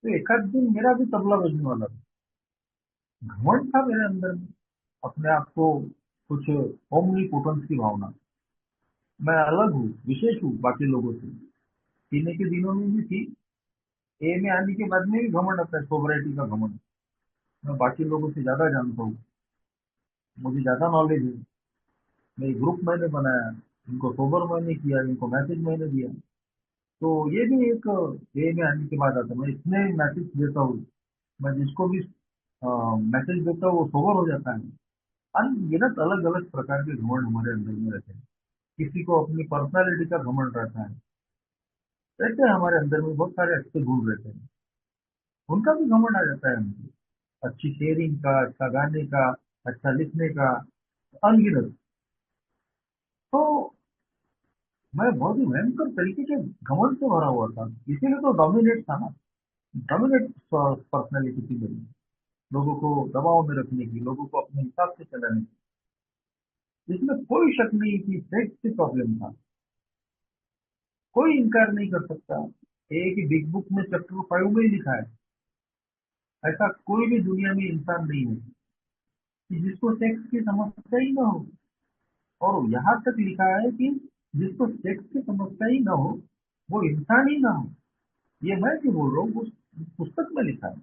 तो एक आध दिन मेरा भी तबला बजने वाला था। घमंड था मेरे अंदर में, अपने आप को कुछ ओमनी पोटेंस की भावना, मैं अलग हूँ, विशेष हूँ बाकी लोगों से। पीने के दिनों में भी थी, ए में आने के बाद में भी घमंड आता है, सोबराइटी का घमंड। मैं बाकी लोगों से ज्यादा जानता हूँ, मुझे ज्यादा नॉलेज है। मेरी ग्रुप मैंने बनाया, इनको सोबर मैंने किया, इनको मैसेज मैंने दिया। तो ये भी एक वे में आने के बाद आता है। मैं इतने मैसेज देता हूँ, मैं जिसको भी मैसेज देता हूँ वो सोबर हो जाता है। अनगिनत अलग अलग प्रकार के घमंड हमारे अंदर में रहते हैं। किसी को अपनी पर्सनालिटी का घमंड रहता है, रहते हैं हमारे अंदर में बहुत सारे अच्छे गुण रहते हैं, उनका भी घमंड आ जाता है हमको। अच्छी शेयरिंग का, अच्छा गाने का, अच्छा लिखने का, अनगिनत। तो मैं बहुत ही भयंकर तरीके के घमंड से भरा हुआ था, इसीलिए तो डोमिनेट था ना। डोमिनेट पर्सनैलिटी थी मेरी, लोगों को दबाव में रखने की, लोगों को अपने हिसाब से चलाने की। इसमें कोई शक नहीं कि सेक्स से प्रॉब्लम था, कोई इनकार नहीं कर सकता। एक ही बिग बुक में चैप्टर 5 में ही लिखा है, ऐसा कोई भी दुनिया में इंसान नहीं है कि जिसको सेक्स की समस्या ही ना हो। और यहाँ तक लिखा है कि जिसको सेक्स की समस्या ही ना हो वो इंसान ही ना हो। ये मैं क्यों बोल रहा हूँ, उस पुस्तक में लिखा है।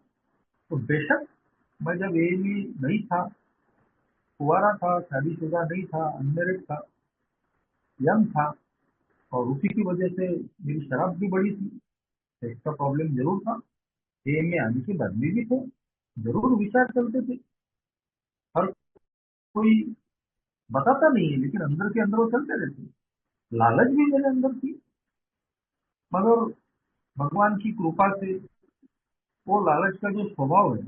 तो बेशक मैं जब ए में नहीं था, कुंवारा था, शादीशुदा नहीं था, अनमेरिड था, यंग था, और उसी की वजह से मेरी शराब भी बढ़ी थी। सेक्स का प्रॉब्लम जरूर था, ए में आने के बाद में भी थे, जरूर विचार चलते थे। हर कोई बताता नहीं है, लेकिन अंदर के अंदर वो चलते रहते। लालच भी मेरे अंदर थी, मगर भगवान की कृपा से वो लालच का जो स्वभाव है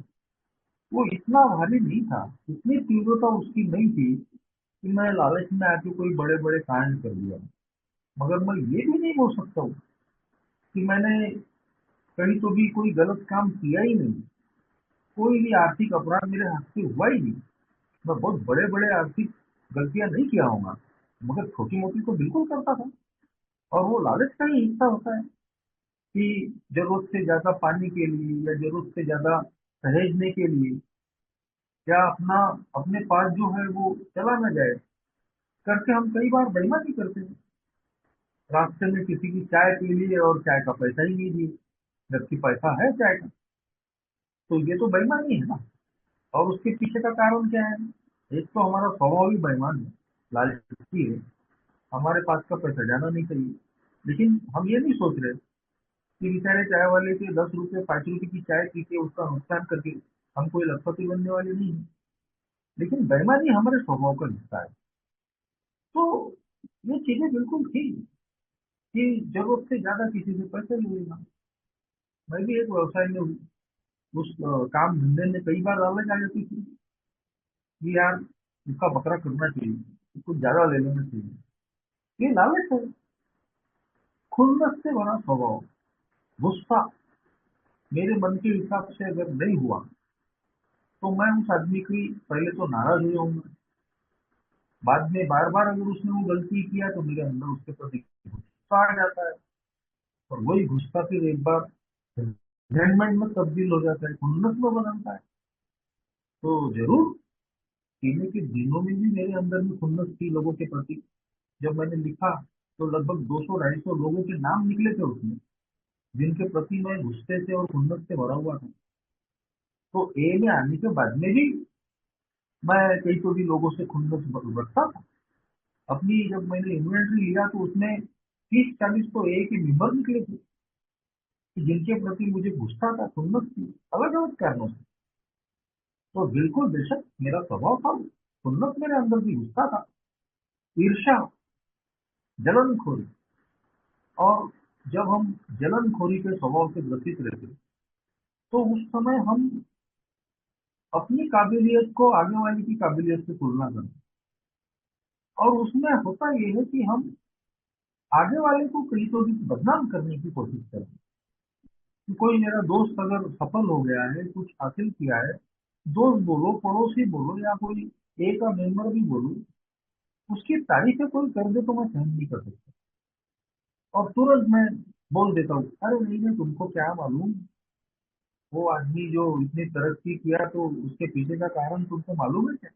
वो इतना भारी नहीं था, इतनी तीव्रता उसकी नहीं थी कि मैं लालच में आके कोई बड़े बड़े कांड कर दिया। मगर मैं ये भी नहीं बोल सकता हूँ कि मैंने कहीं तो भी कोई गलत काम किया ही नहीं, कोई भी आर्थिक अपराध मेरे हाथ से हुआ ही नहीं। मैं बहुत बड़े बड़े आर्थिक गलतियां नहीं किया होगा, मगर छोटी मोटी तो बिल्कुल करता था। और वो लालच का ही हिस्सा होता है कि जरूरत से ज्यादा पाने के लिए या जरूरत से ज्यादा सहेजने के लिए, या अपना अपने पास जो है वो चला ना जाए करके हम कई बार बेईमानी करते हैं। रास्ते में किसी की चाय पी ली और चाय का पैसा ही नहीं दिए, जबकि पैसा है चाय का। तो ये तो बेईमानी है ना। और उसके पीछे का कारण क्या है? एक तो हमारा स्वभाव ही बेईमान है, लालची है। हमारे पास का पैसा जाना नहीं चाहिए, लेकिन हम ये नहीं सोच रहे कि बेचारे चाय वाले के 10 रुपए 5 रुपए की चाय पी के उसका नुकसान करके हम कोई लखपति बनने वाले नहीं है। लेकिन बेईमानी हमारे स्वभाव का हिस्सा है। तो ये चीजें बिल्कुल थी कि जरूरत से ज्यादा किसी से पैसे ले लेना। मैं भी एक व्यवसाय में हूँ, उस काम धंधे में कई बार लालच आ जाती थी कि यार इसका बकरा करना चाहिए, कुछ ज्यादा ले लेना चाहिए। ये लालच है, खुन्नस से भरा स्वभाव, गुस्सा मेरे मन के हिसाब से अगर नहीं हुआ तो मैं उस आदमी की पहले तो नाराज हो जाऊंगा, बाद में बार बार अगर उसने वो गलती किया तो मेरे अंदर उसके प्रति गुस्सा आ जाता है। और वही गुस्सा फिर एक बार रिजेंटमेंट में तब्दील हो जाता है, खुन्नस में बदलता है। तो जरूर पीने के दिनों में भी मेरे अंदर में खुन्नस थी लोगों के प्रति। जब मैंने लिखा तो लगभग 200-250 लोगों के नाम निकले थे उसमें, जिनके प्रति मैं गुस्से से और खुन्नस से भरा हुआ था। तो ए में आने के बाद में भी मैं कई तो भी लोगों से खुन्नस रखता था। अपनी जब मैंने इन्वेंट्री लिया तो उसमें 30-40 तो ए के मेंबर निकले थे कि जिनके प्रति मुझे गुस्सा था, खुन्नस थी, अलग अलग कारणों से। तो बिल्कुल बेशक मेरा स्वभाव था, खुन्नस मेरे अंदर भी गुस्सा था, ईर्ष्या, जलनखोरी। और जब हम जलनखोरी के स्वभाव से ग्रसित रहते तो उस समय हम अपनी काबिलियत को आगे वाले की काबिलियत से तुलना करते। और उसमें होता ये है कि हम आगे वाले को कहीं तो भी बदनाम करने की कोशिश करते हैं कि कोई मेरा दोस्त अगर सफल हो गया है, कुछ हासिल किया है, दोस्त बोलो, पड़ोसी बोलो, या कोई ए का मेंबर भी बोलो, उसकी तारीफें कोई कर दे तो मैं सहन नहीं कर सकता। और तुरंत मैं बोल देता हूँ, अरे नहीं नहीं, तुमको क्या मालूम, वो आदमी जो इतनी तरक्की किया तो उसके पीछे का कारण तुमको मालूम है क्या?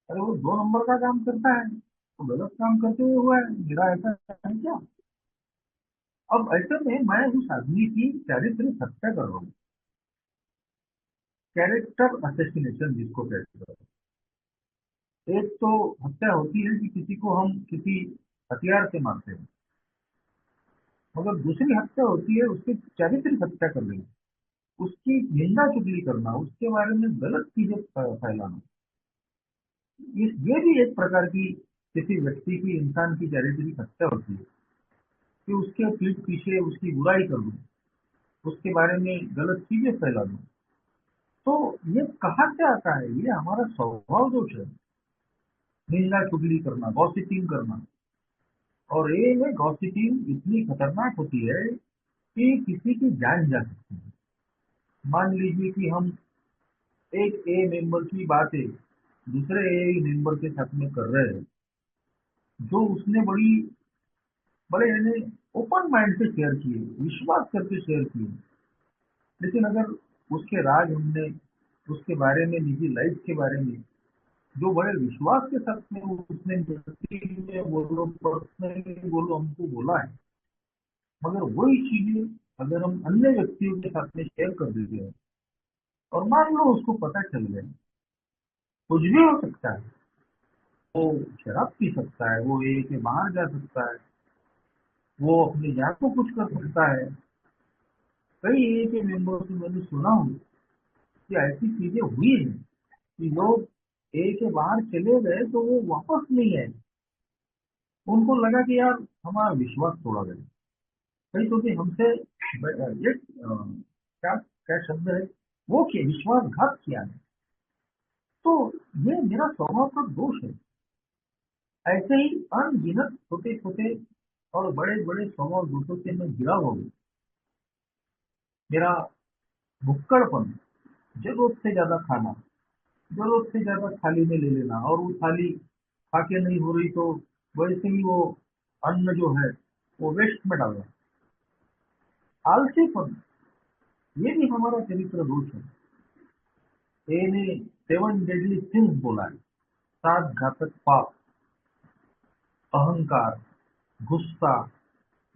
अरे वो 2 नंबर का काम करता है, तो गलत काम करते हुए हुआ है, मेरा ऐसा है क्या? अब ऐसे में मैं उस आदमी की चारित्रिक हत्या कर रहा हूँ, कैरेक्टर असैसिनेशन जिसको कहते हैं। एक तो हत्या होती है कि किसी को हम किसी हथियार से मारते हैं, मगर दूसरी हत्या होती है उसकी चारित्रिक हत्या कर लेना, उसकी निंदा चुगली करना, उसके बारे में गलत चीजें फैलाना। ये भी एक प्रकार की किसी व्यक्ति की, इंसान की चारित्रिक हत्या होती है कि उसके पीठ पीछे उसकी बुराई कर दूं, उसके बारे में गलत चीजें फैला दूं। तो ये कहाँ से आता है? ये हमारा स्वभाव दोष है, निंदा चुगली करना, गॉसिपिंग करना। और ये में गॉसिपिंग इतनी खतरनाक होती है कि किसी की जान जा सकती है। मान लीजिए कि हम एक ए मेंबर की बातें दूसरे ए मेंबर के साथ में कर रहे हैं, जो उसने बड़े यानी ओपन माइंड से शेयर किए, विश्वास करके शेयर किए। लेकिन अगर उसके राज हमने उसके बारे में, निजी लाइफ के बारे में, जो बड़े विश्वास के साथ में उसने मीटिंग में बोलो, पर्सनली बोलो, हमको बोला है, मगर वही चीजें अगर हम अन्य व्यक्तियों के साथ में शेयर कर देते हैं और मान लो उसको पता चल गया, कुछ भी हो सकता है, वो शराब पी सकता है, वो ए के बाहर जा सकता है, वो अपनी जान को कुछ कर सकता है। कई ए के मेंबरों से मैंने सुना हूँ कि ऐसी चीजें हुई हैं कि लोग ए के बाहर चले गए तो वो वापस नहीं आए। उनको लगा कि यार हमारा विश्वास तोड़ा गया, कहीं तो भी हमसे क्या क्या शब्द है, वो कि विश्वासघात किया है। तो ये मेरा स्वभाव का दोष है। ऐसे ही अनगिनत छोटे छोटे और बड़े बड़े स्वभाव दोषों से मैं घिरा हुआ हूँ। मेरा भुक्कड़पन, जरूरत से ज्यादा खाना, जरूरत से ज्यादा थाली में ले लेना, और वो थाली खा के नहीं हो रही तो वैसे ही वो अन्न जो है वो वेस्ट में डालना। आलसीपन, ये भी हमारा चरित्र दोष है। ए ने 7 डेडली सिंस बोला है, 7 घातक पाप: अहंकार, गुस्सा,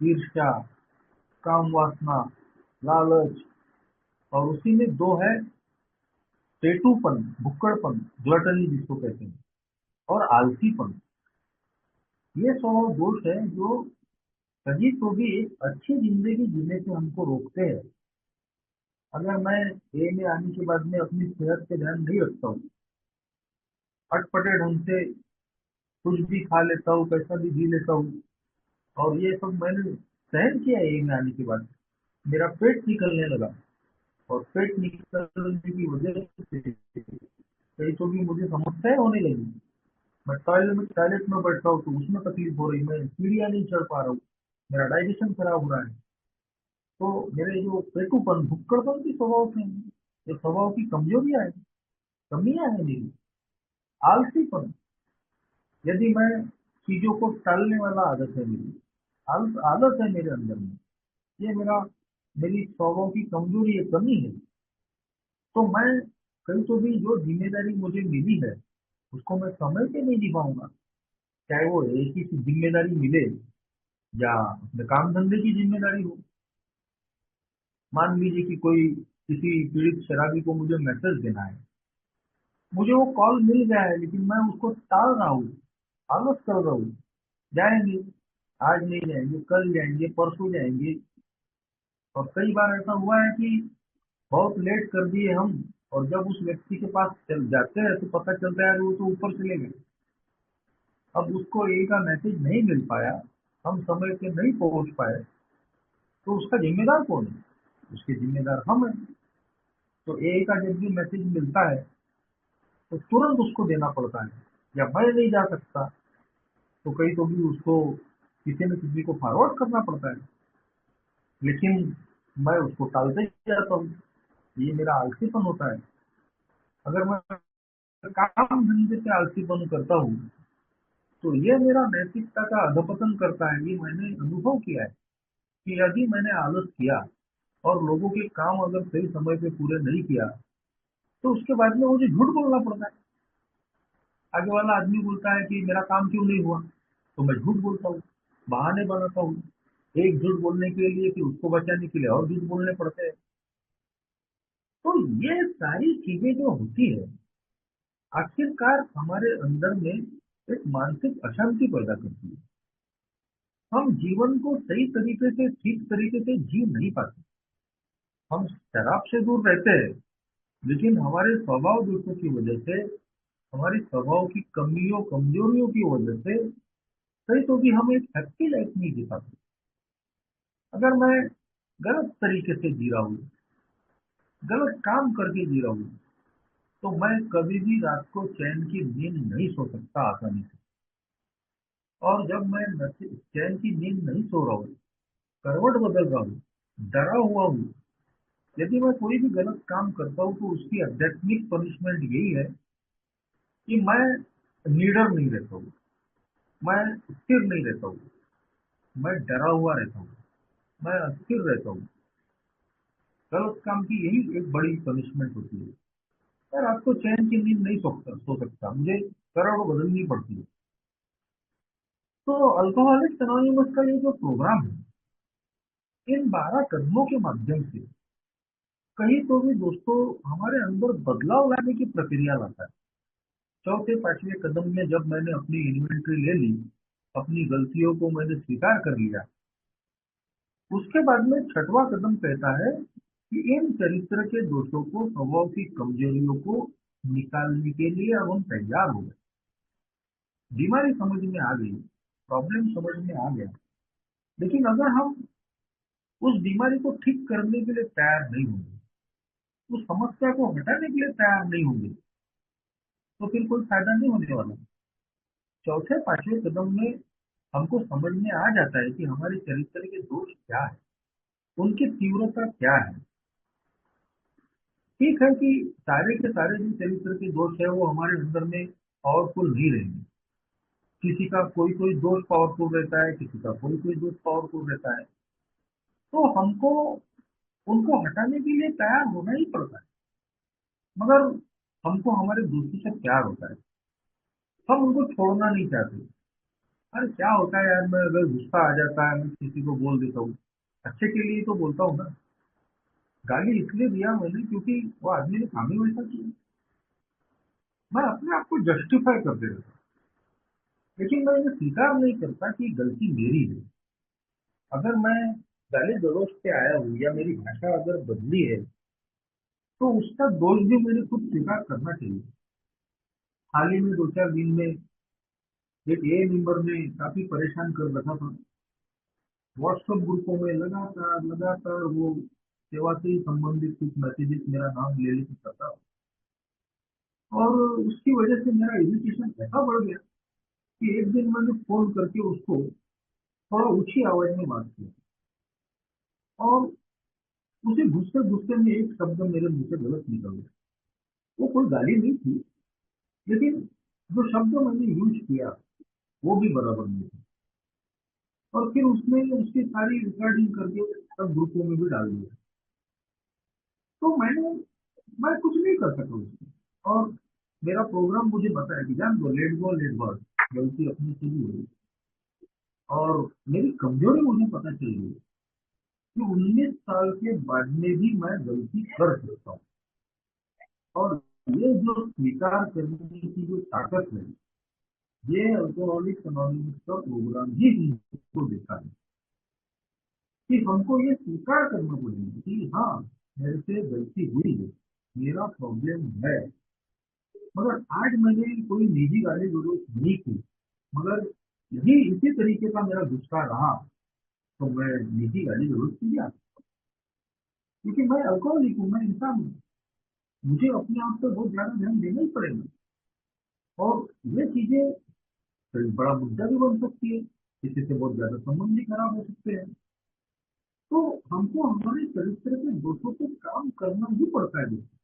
ईर्ष्या, काम वासना, लालच, और उसी में 2 है पेटूपन, भुक्कड़पन, ग्लटनी जिसको कहते हैं, और आलसीपन। ये स्वभाव दोष है जो कभी तो भी एक अच्छी जिंदगी जीने से हमको रोकते हैं। अगर मैं ए में आने के बाद में अपनी सेहत पे ध्यान नहीं रखता हूँ, अटपटे ढंग से कुछ भी खा लेता हूँ, कैसा भी जी लेता हूँ, और ये सब मैंने सहन किया ए में आने के बाद, मेरा पेट निकलने लगा, और पेट निकलने की वजह से कहीं तो भी मुझे समस्याएं होने लगी। मैं टॉयलेट में बैठता हूँ तो उसमें तकलीफ हो रही, मैं सीढ़ियाँ नहीं चढ़ पा रहा हूँ, मेरा डाइजेशन खराब हो रहा है। तो मेरे जो पेटूपन, भुक्कड़पन की स्वभाव से, ये स्वभाव की कमजोरियां है, कमियां है मेरी। आलसीपन, यदि मैं चीजों को टालने वाला आदत है मेरी, आदत है मेरे अंदर में, ये मेरी स्वभाव की कमजोरी है, कमी है। तो मैं कहीं तो भी जो जिम्मेदारी मुझे मिली है उसको मैं समय पे नहीं निभाऊंगा, चाहे वो एक ही जिम्मेदारी मिले या अपने काम धंधे की जिम्मेदारी हो। मान लीजिए कि कोई किसी पीड़ित शराबी को मुझे मैसेज देना है, मुझे वो कॉल मिल गया है लेकिन मैं उसको टाल रहा हूँ, आलस कर रहा हूँ, जाएंगे, आज नहीं जाएंगे, कल जाएंगे, परसों जाएंगे। और कई बार ऐसा हुआ है कि बहुत लेट कर दिए हम, और जब उस व्यक्ति के पास चल जाते हैं तो पता चलता है कि वो तो ऊपर चले गए। अब उसको ए का मैसेज नहीं मिल पाया, हम समय पे नहीं पहुंच पाए, तो उसका जिम्मेदार कौन है? उसके जिम्मेदार हम हैं। तो ए का जब भी मैसेज मिलता है तो तुरंत उसको देना पड़ता है, या मैं नहीं जा सकता तो कहीं तो भी उसको किसी न किसी को फॉरवर्ड करना पड़ता है, लेकिन मैं उसको टालते ही जाता हूँ। ये मेरा आलसीपन होता है। अगर मैं काम धंधे से आलसीपन करता हूँ तो ये मेरा नैतिकता का अधपतन करता है। ये मैंने अनुभव किया है कि यदि मैंने आलस किया और लोगों के काम अगर सही समय पे पूरे नहीं किया तो उसके बाद में मुझे झूठ बोलना पड़ता है। आगे वाला आदमी बोलता है कि मेरा काम क्यों नहीं हुआ, तो मैं झूठ बोलता हूँ, बहाने बनाता हूँ। एक झूठ बोलने के लिए कि उसको बचाने के लिए और झूठ बोलने पड़ते हैं। तो ये सारी चीजें जो होती है, आखिरकार हमारे अंदर में एक मानसिक अशांति पैदा करती है। हम जीवन को सही तरीके से, ठीक तरीके से जी नहीं पाते। हम शराब से दूर रहते हैं, लेकिन हमारे स्वभाव दोषों की वजह से, हमारी स्वभाव की कमियों कमजोरियों की वजह से कहीं तो भी हम एक हैप्पी लाइफ नहीं जी पाते। अगर मैं गलत तरीके से जी रहा हूँ, गलत काम करके जी रहा हूँ, तो मैं कभी भी रात को चैन की नींद नहीं सो सकता आसानी से। और जब मैं चैन की नींद नहीं सो रहा हूँ, करवट बदल रहा हूँ, डरा हुआ हूँ, यदि मैं कोई भी गलत काम करता हूँ तो उसकी आध्यात्मिक पनिशमेंट यही है कि मैं निडर नहीं रहता हूँ, मैं स्थिर नहीं रहता हूँ, मैं डरा हुआ रहता हूँ, मैं अस्थिर रहता हूँ। गलत काम की यही एक बड़ी पनिशमेंट होती है। मैं रात को चैन की नींद नहीं सो सकता, मुझे करोड़ बदलनी पड़ती है। तो अल्कोहलिक्स एनोनिमस का ये जो प्रोग्राम है, इन 12 कदमों के माध्यम से कहीं तो भी दोस्तों हमारे अंदर बदलाव लाने की प्रक्रिया लाता है। चौथे पांचवें कदम में जब मैंने अपनी इन्वेंट्री ले ली, अपनी गलतियों को मैंने स्वीकार कर लिया, उसके बाद में छठवां कदम कहता है कि इन चरित्र के दोषों को, स्वभाव की कमजोरियों को निकालने के लिए अब हम तैयार हो गए। बीमारी समझ में आ गई, प्रॉब्लम समझ में आ गया, लेकिन अगर हम उस बीमारी को ठीक करने के लिए तैयार नहीं होंगे, उस समस्या को हटाने के लिए तैयार नहीं होंगे, तो फिर कोई फायदा नहीं होने वाला। चौथे पांचवें कदम में हमको समझ में आ जाता है कि हमारे चरित्र के दोष क्या है, उनकी तीव्रता क्या है। ठीक है कि सारे के सारे जो चरित्र के दोष है वो हमारे अंदर में पावरफुल नहीं रहेंगे। किसी का कोई कोई दोष पावरफुल रहता है, किसी का कोई कोई दोष पावरफुल रहता है। तो हमको उनको हटाने के लिए तैयार होना ही पड़ता है। मगर हमको हमारे दोस्तों से प्यार होता है, हम उनको छोड़ना नहीं चाहते। अरे क्या होता है यार, मैं अगर गुस्सा आ जाता है मैं किसी को बोल देता हूँ, अच्छे के लिए तो बोलता हूँ ना। गाली इसलिए दिया मैंने क्योंकि वो आदमी ने काम ही वैसा किया। मैं अपने आप को जस्टिफाई कर दे रहा था, लेकिन मैं ये स्वीकार नहीं करता कि गलती मेरी है। अगर मैं गाली गलौज पे आया हूँ या मेरी भाषा अगर बदली है, तो उसका दोष भी मैंने खुद स्वीकार करना चाहिए। हाल ही में 2 4 दिन में एक ए मेंबर ने काफी परेशान कर रखा था। व्हाट्सएप ग्रुपों में लगातार लगातार वो सेवा से संबंधित कुछ मैसेजेस मेरा नाम ले लेके करता, और उसकी वजह से मेरा इरिटेशन ऐसा बढ़ गया कि एक दिन मैंने फोन करके उसको थोड़ा ऊंची आवाज में बात किया, और उसे गुस्से गुस्से में एक शब्द मेरे मुंह से गलत निकल गया। वो कोई गाली नहीं थी, लेकिन जो शब्द मैंने यूज किया वो भी बराबर नहीं था। और फिर उसने उसकी सारी रिकॉर्डिंग करके सब ग्रुपों में भी डाल दिया। तो मैं कुछ नहीं कर सका उसको। और मेरा प्रोग्राम मुझे बताया कि जान दो, लेट गो लेट गॉड, गलती अपनी से भी हुई। और मेरी कमजोरी मुझे पता चल गई कि 19 साल के बाद में भी मैं गलती कर सकता हूँ। और ये जो स्वीकार करने की जो ताकत है, ये अल्कोहलिक्स एनोनिमस का प्रोग्राम ही हमको देता है कि हमको ये स्वीकार करना पड़ेगा कि हाँ, मेरे से गलती हुई है, मेरा प्रॉब्लम है। मगर आज मैंने कोई निजी गाली गलौज नहीं की, मगर यदि इसी तरीके का मेरा गुस्सा रहा तो मैं निजी गाली गलौज किया, क्योंकि मैं अल्कोहलिक हूँ, मैं इंसान हूँ। मुझे अपने आप पे बहुत ज्यादा ध्यान देना ही पड़ेगा। और ये चीजें फिर बड़ा मुद्दा भी बन सकती है, किसी से बहुत ज्यादा संबंध भी खराब हो सकते हैं। तो हमको हमारे चरित्र के दोषों पे काम करना ही पड़ता है दोस्तों।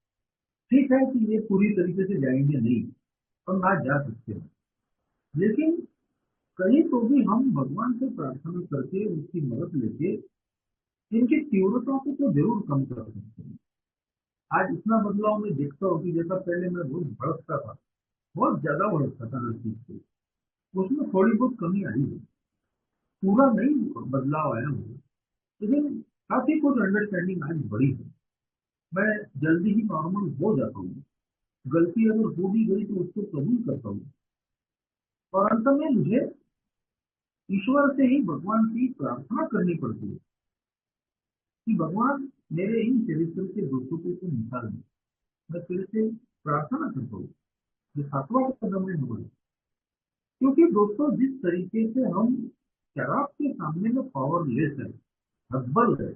ठीक है कि ये पूरी तरीके से जाएंगे नहीं, हम ना जा सकते हैं, लेकिन कहीं तो भी हम भगवान से प्रार्थना करके उसकी मदद लेके इनकी तीव्रता को तो जरूर कम कर सकते हैं। आज इतना बदलाव मैं देखता हूँ कि जैसा पहले मैं बहुत भड़कता था, बहुत ज्यादा भड़कता था हर चीज से, उसमें थोड़ी बहुत कमी आई है। पूरा नहीं बदलाव आया हुआ, लेकिन काफी कुछ अंडरस्टैंडिंग आज बड़ी है। मैं जल्दी ही नॉर्मल हो जाता हूँ। गलती अगर हो भी गई तो उसको कबूल करता हूँ। और अंत में मुझे ईश्वर से ही, भगवान की प्रार्थना करनी पड़ती है कि भगवान मेरे इन चरित्र के दोषों को तो निकाल दे। मैं तेरे से प्रार्थना करता हूँ। ये 7वां कदम है हमारा। क्योंकि दोस्तों जिस तरीके से हम शराब के सामने में पावरलेस है, हतबल है,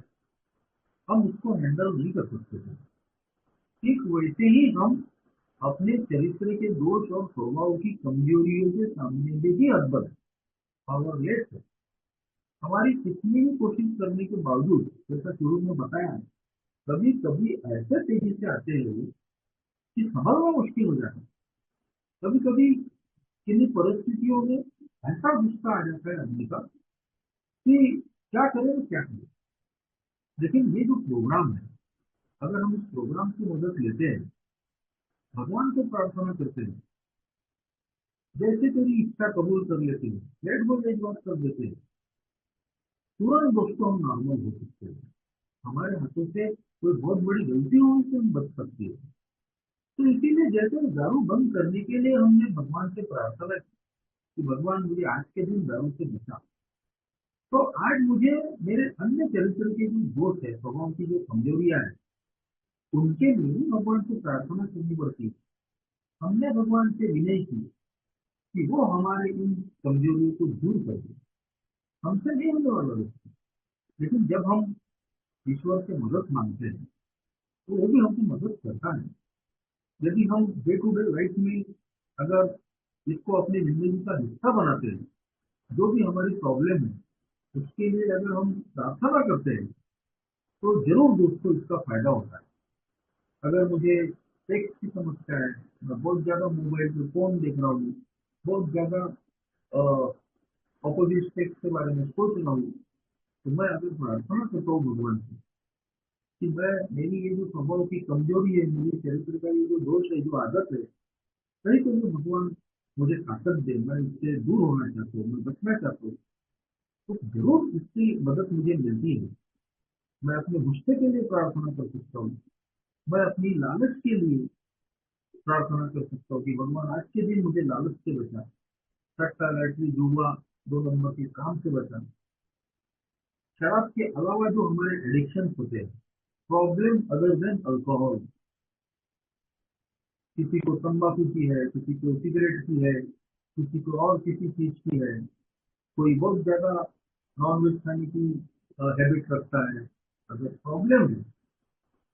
हम उसको हैंडल नहीं कर सकते थे। ठीक वैसे ही हम अपने चरित्र के दोष और स्वभाव की कमजोरियों के सामने में भी हतबल है, पावरलेस है। हमारी कितनी भी कोशिश करने के बावजूद, जैसा शुरू में बताया, कभी कभी ऐसे तेजी से आते हैं लोग कि संभलना मुश्किल हो जाता है। कभी कभी किन्हीं परिस्थितियों में ऐसा गुस्सा आ जाता है आदमी का कि क्या करें तो क्या करें। लेकिन ये जो प्रोग्राम है, अगर हम इस प्रोग्राम की मदद लेते हैं, भगवान को प्रार्थना करते हैं, जैसे तेरी इच्छा कबूल कर लेते हैं, लेट गो लेट बात कर देते हैं, तुरंत दोस्तों हम नॉर्मल हो सकते हैं। हमारे हाथों से कोई बहुत बड़ी गलती होने से हम बच सकती है। तो इसीलिए जैसे दारू बंद करने के लिए हमने भगवान से प्रार्थना की कि भगवान मुझे आज के दिन दारू से बचा, तो आज मुझे मेरे अन्य चरित्र के जो दोष है, भगवान की जो कमजोरियां हैं, उनके लिए भी भगवान से प्रार्थना करनी पड़ती है। हमने भगवान से विनय की कि वो हमारे इन कमजोरियों को दूर कर दे। हमसे नहीं होने वाला दोस्तों। लेकिन जब हम ईश्वर से मदद मांगते हैं तो वो भी हमको मदद करता है। यदि हम डे टू डे लाइफ में अगर इसको अपनी जिंदगी का हिस्सा बनाते हैं, जो भी हमारी प्रॉब्लम है उसके लिए अगर हम प्रार्थना करते हैं, तो जरूर दोस्तों इसका फायदा होता है। अगर मुझे टेक्स्ट की समस्या है, मैं बहुत ज्यादा मोबाइल पे फोन देख रहा हूँ, बहुत ज्यादा अपोजिट सेक्स के बारे में सोच रहा हूँ, तो मैं अगर प्रार्थना करता हूँ भगवान से कि मैं मेरी ये जो स्वभाव की कमजोरी है, मेरे चरित्र का ये जो दोष है, जो आदत है, कहीं तो ये भगवान मुझे ताकत दे, मैं इससे दूर होना चाहता हूँ, मैं बचना चाहता हूँ, तो जरूर इसकी मदद मुझे मिलती है। मैं अपने गुस्से के लिए प्रार्थना कर सकता हूँ, मैं अपनी लालच के लिए प्रार्थना कर सकता हूँ कि भगवान आज के दिन मुझे लालच से बचा, सट्टा लैटरी जुआ दो नंबर के काम से बचा। शराब के अलावा जो हमारे एडिक्शन होते हैं, प्रॉब्लम अदर देन अल्कोहल, किसी को तंबाकू की है, किसी को सिगरेट की है, किसी को और किसी चीज की है, कोई बहुत ज्यादा नॉन वेज खाने की हैबिट रखता है। अगर प्रॉब्लम है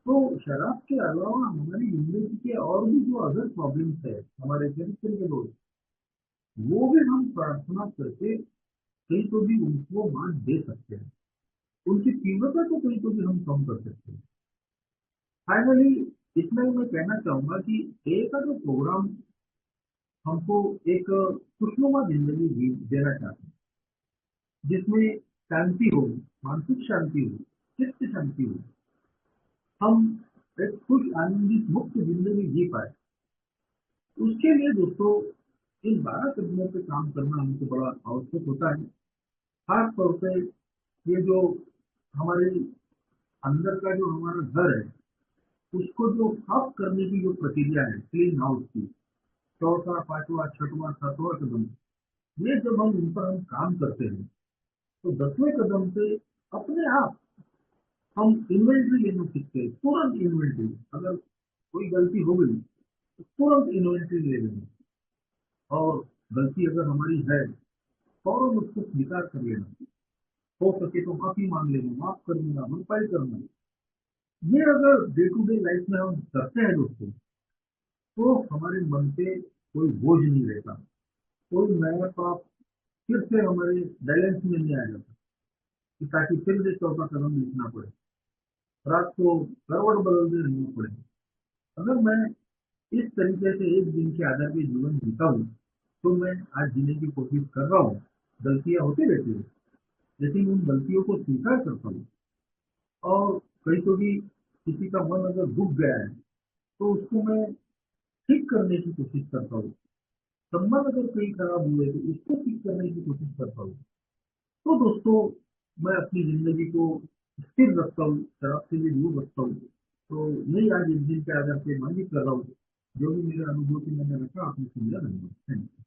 तो शराब के अलावा हमारी जिंदगी के और भी जो अदर प्रॉब्लम्स है, हमारे चरित्र के लोग, वो भी हम प्रार्थना करके कहीं तो भी उनको मान दे सकते हैं, उनकी तीव्रता को कहीं तो भी हम कम कर सकते हैं। फाइनली इतना ही मैं कहना चाहूंगा कि ए का जो प्रोग्राम हमको एक खुशनुमा जिंदगी देना चाहते हैं, जिसमें शांति हो, मानसिक शांति हो, चित्त शांति हो, हम एक खुश आनंदित मुक्त जिंदगी जी पाए। उसके लिए दोस्तों इन 12 कदमों पे काम करना हमको बड़ा आवश्यक होता है। खास तौर पे ये जो हमारे अंदर का जो हमारा घर है, उसको जो साफ करने की जो प्रक्रिया है, क्लीन हाउस की, चौथा पांचवा छठवां सातवां कदम, ये जब हम इन पर हम काम करते हैं, तो 10वें कदम पे अपने आप हम इन्वेंट्री लेना सीखते हैं। तुरंत इन्वेंट्री, अगर कोई गलती हो गई तो तुरंत इन्वेंट्री ले लेना, और गलती अगर हमारी है फौरन उसको स्वीकार कर लेना, हो सके तो माफी मांग लेना, माफ कर देना, भरपाई करना। ये अगर डे टू डे लाइफ में हम करते हैं दोस्तों, तो हमारे मन पे कोई बोझ नहीं रहता, कोई नया पाप फिर से हमारे बैलेंस में नहीं आएगा कि ताकि फिर से चौथा कदम लिखना पड़े, रात को करवट बदलते रहना पड़े। अगर मैं इस तरीके से एक दिन के आधार पे जीवन जीता हूँ, तो मैं आज जीने की कोशिश कर रहा हूँ। गलतियां होती रहती है, लेकिन उन गलतियों को स्वीकार करता हूँ, और कहीं तो भी किसी का मन अगर दुख गया है तो उसको मैं ठीक करने की कोशिश करता हूँ। संबंध अगर कहीं खराब हुए तो उसको ठीक करने की कोशिश करता हूँ। तो दोस्तों मैं अपनी जिंदगी को स्थिर रखता हूँ, शराब से भी दूर रखता हूँ। तो यही आज इस दिन के आधार पे मैं भी कर रहा हूँ। जो भी मेरे अनुभव की मैंने रखा आपने सुन लिया, धन्यवाद। Thank you.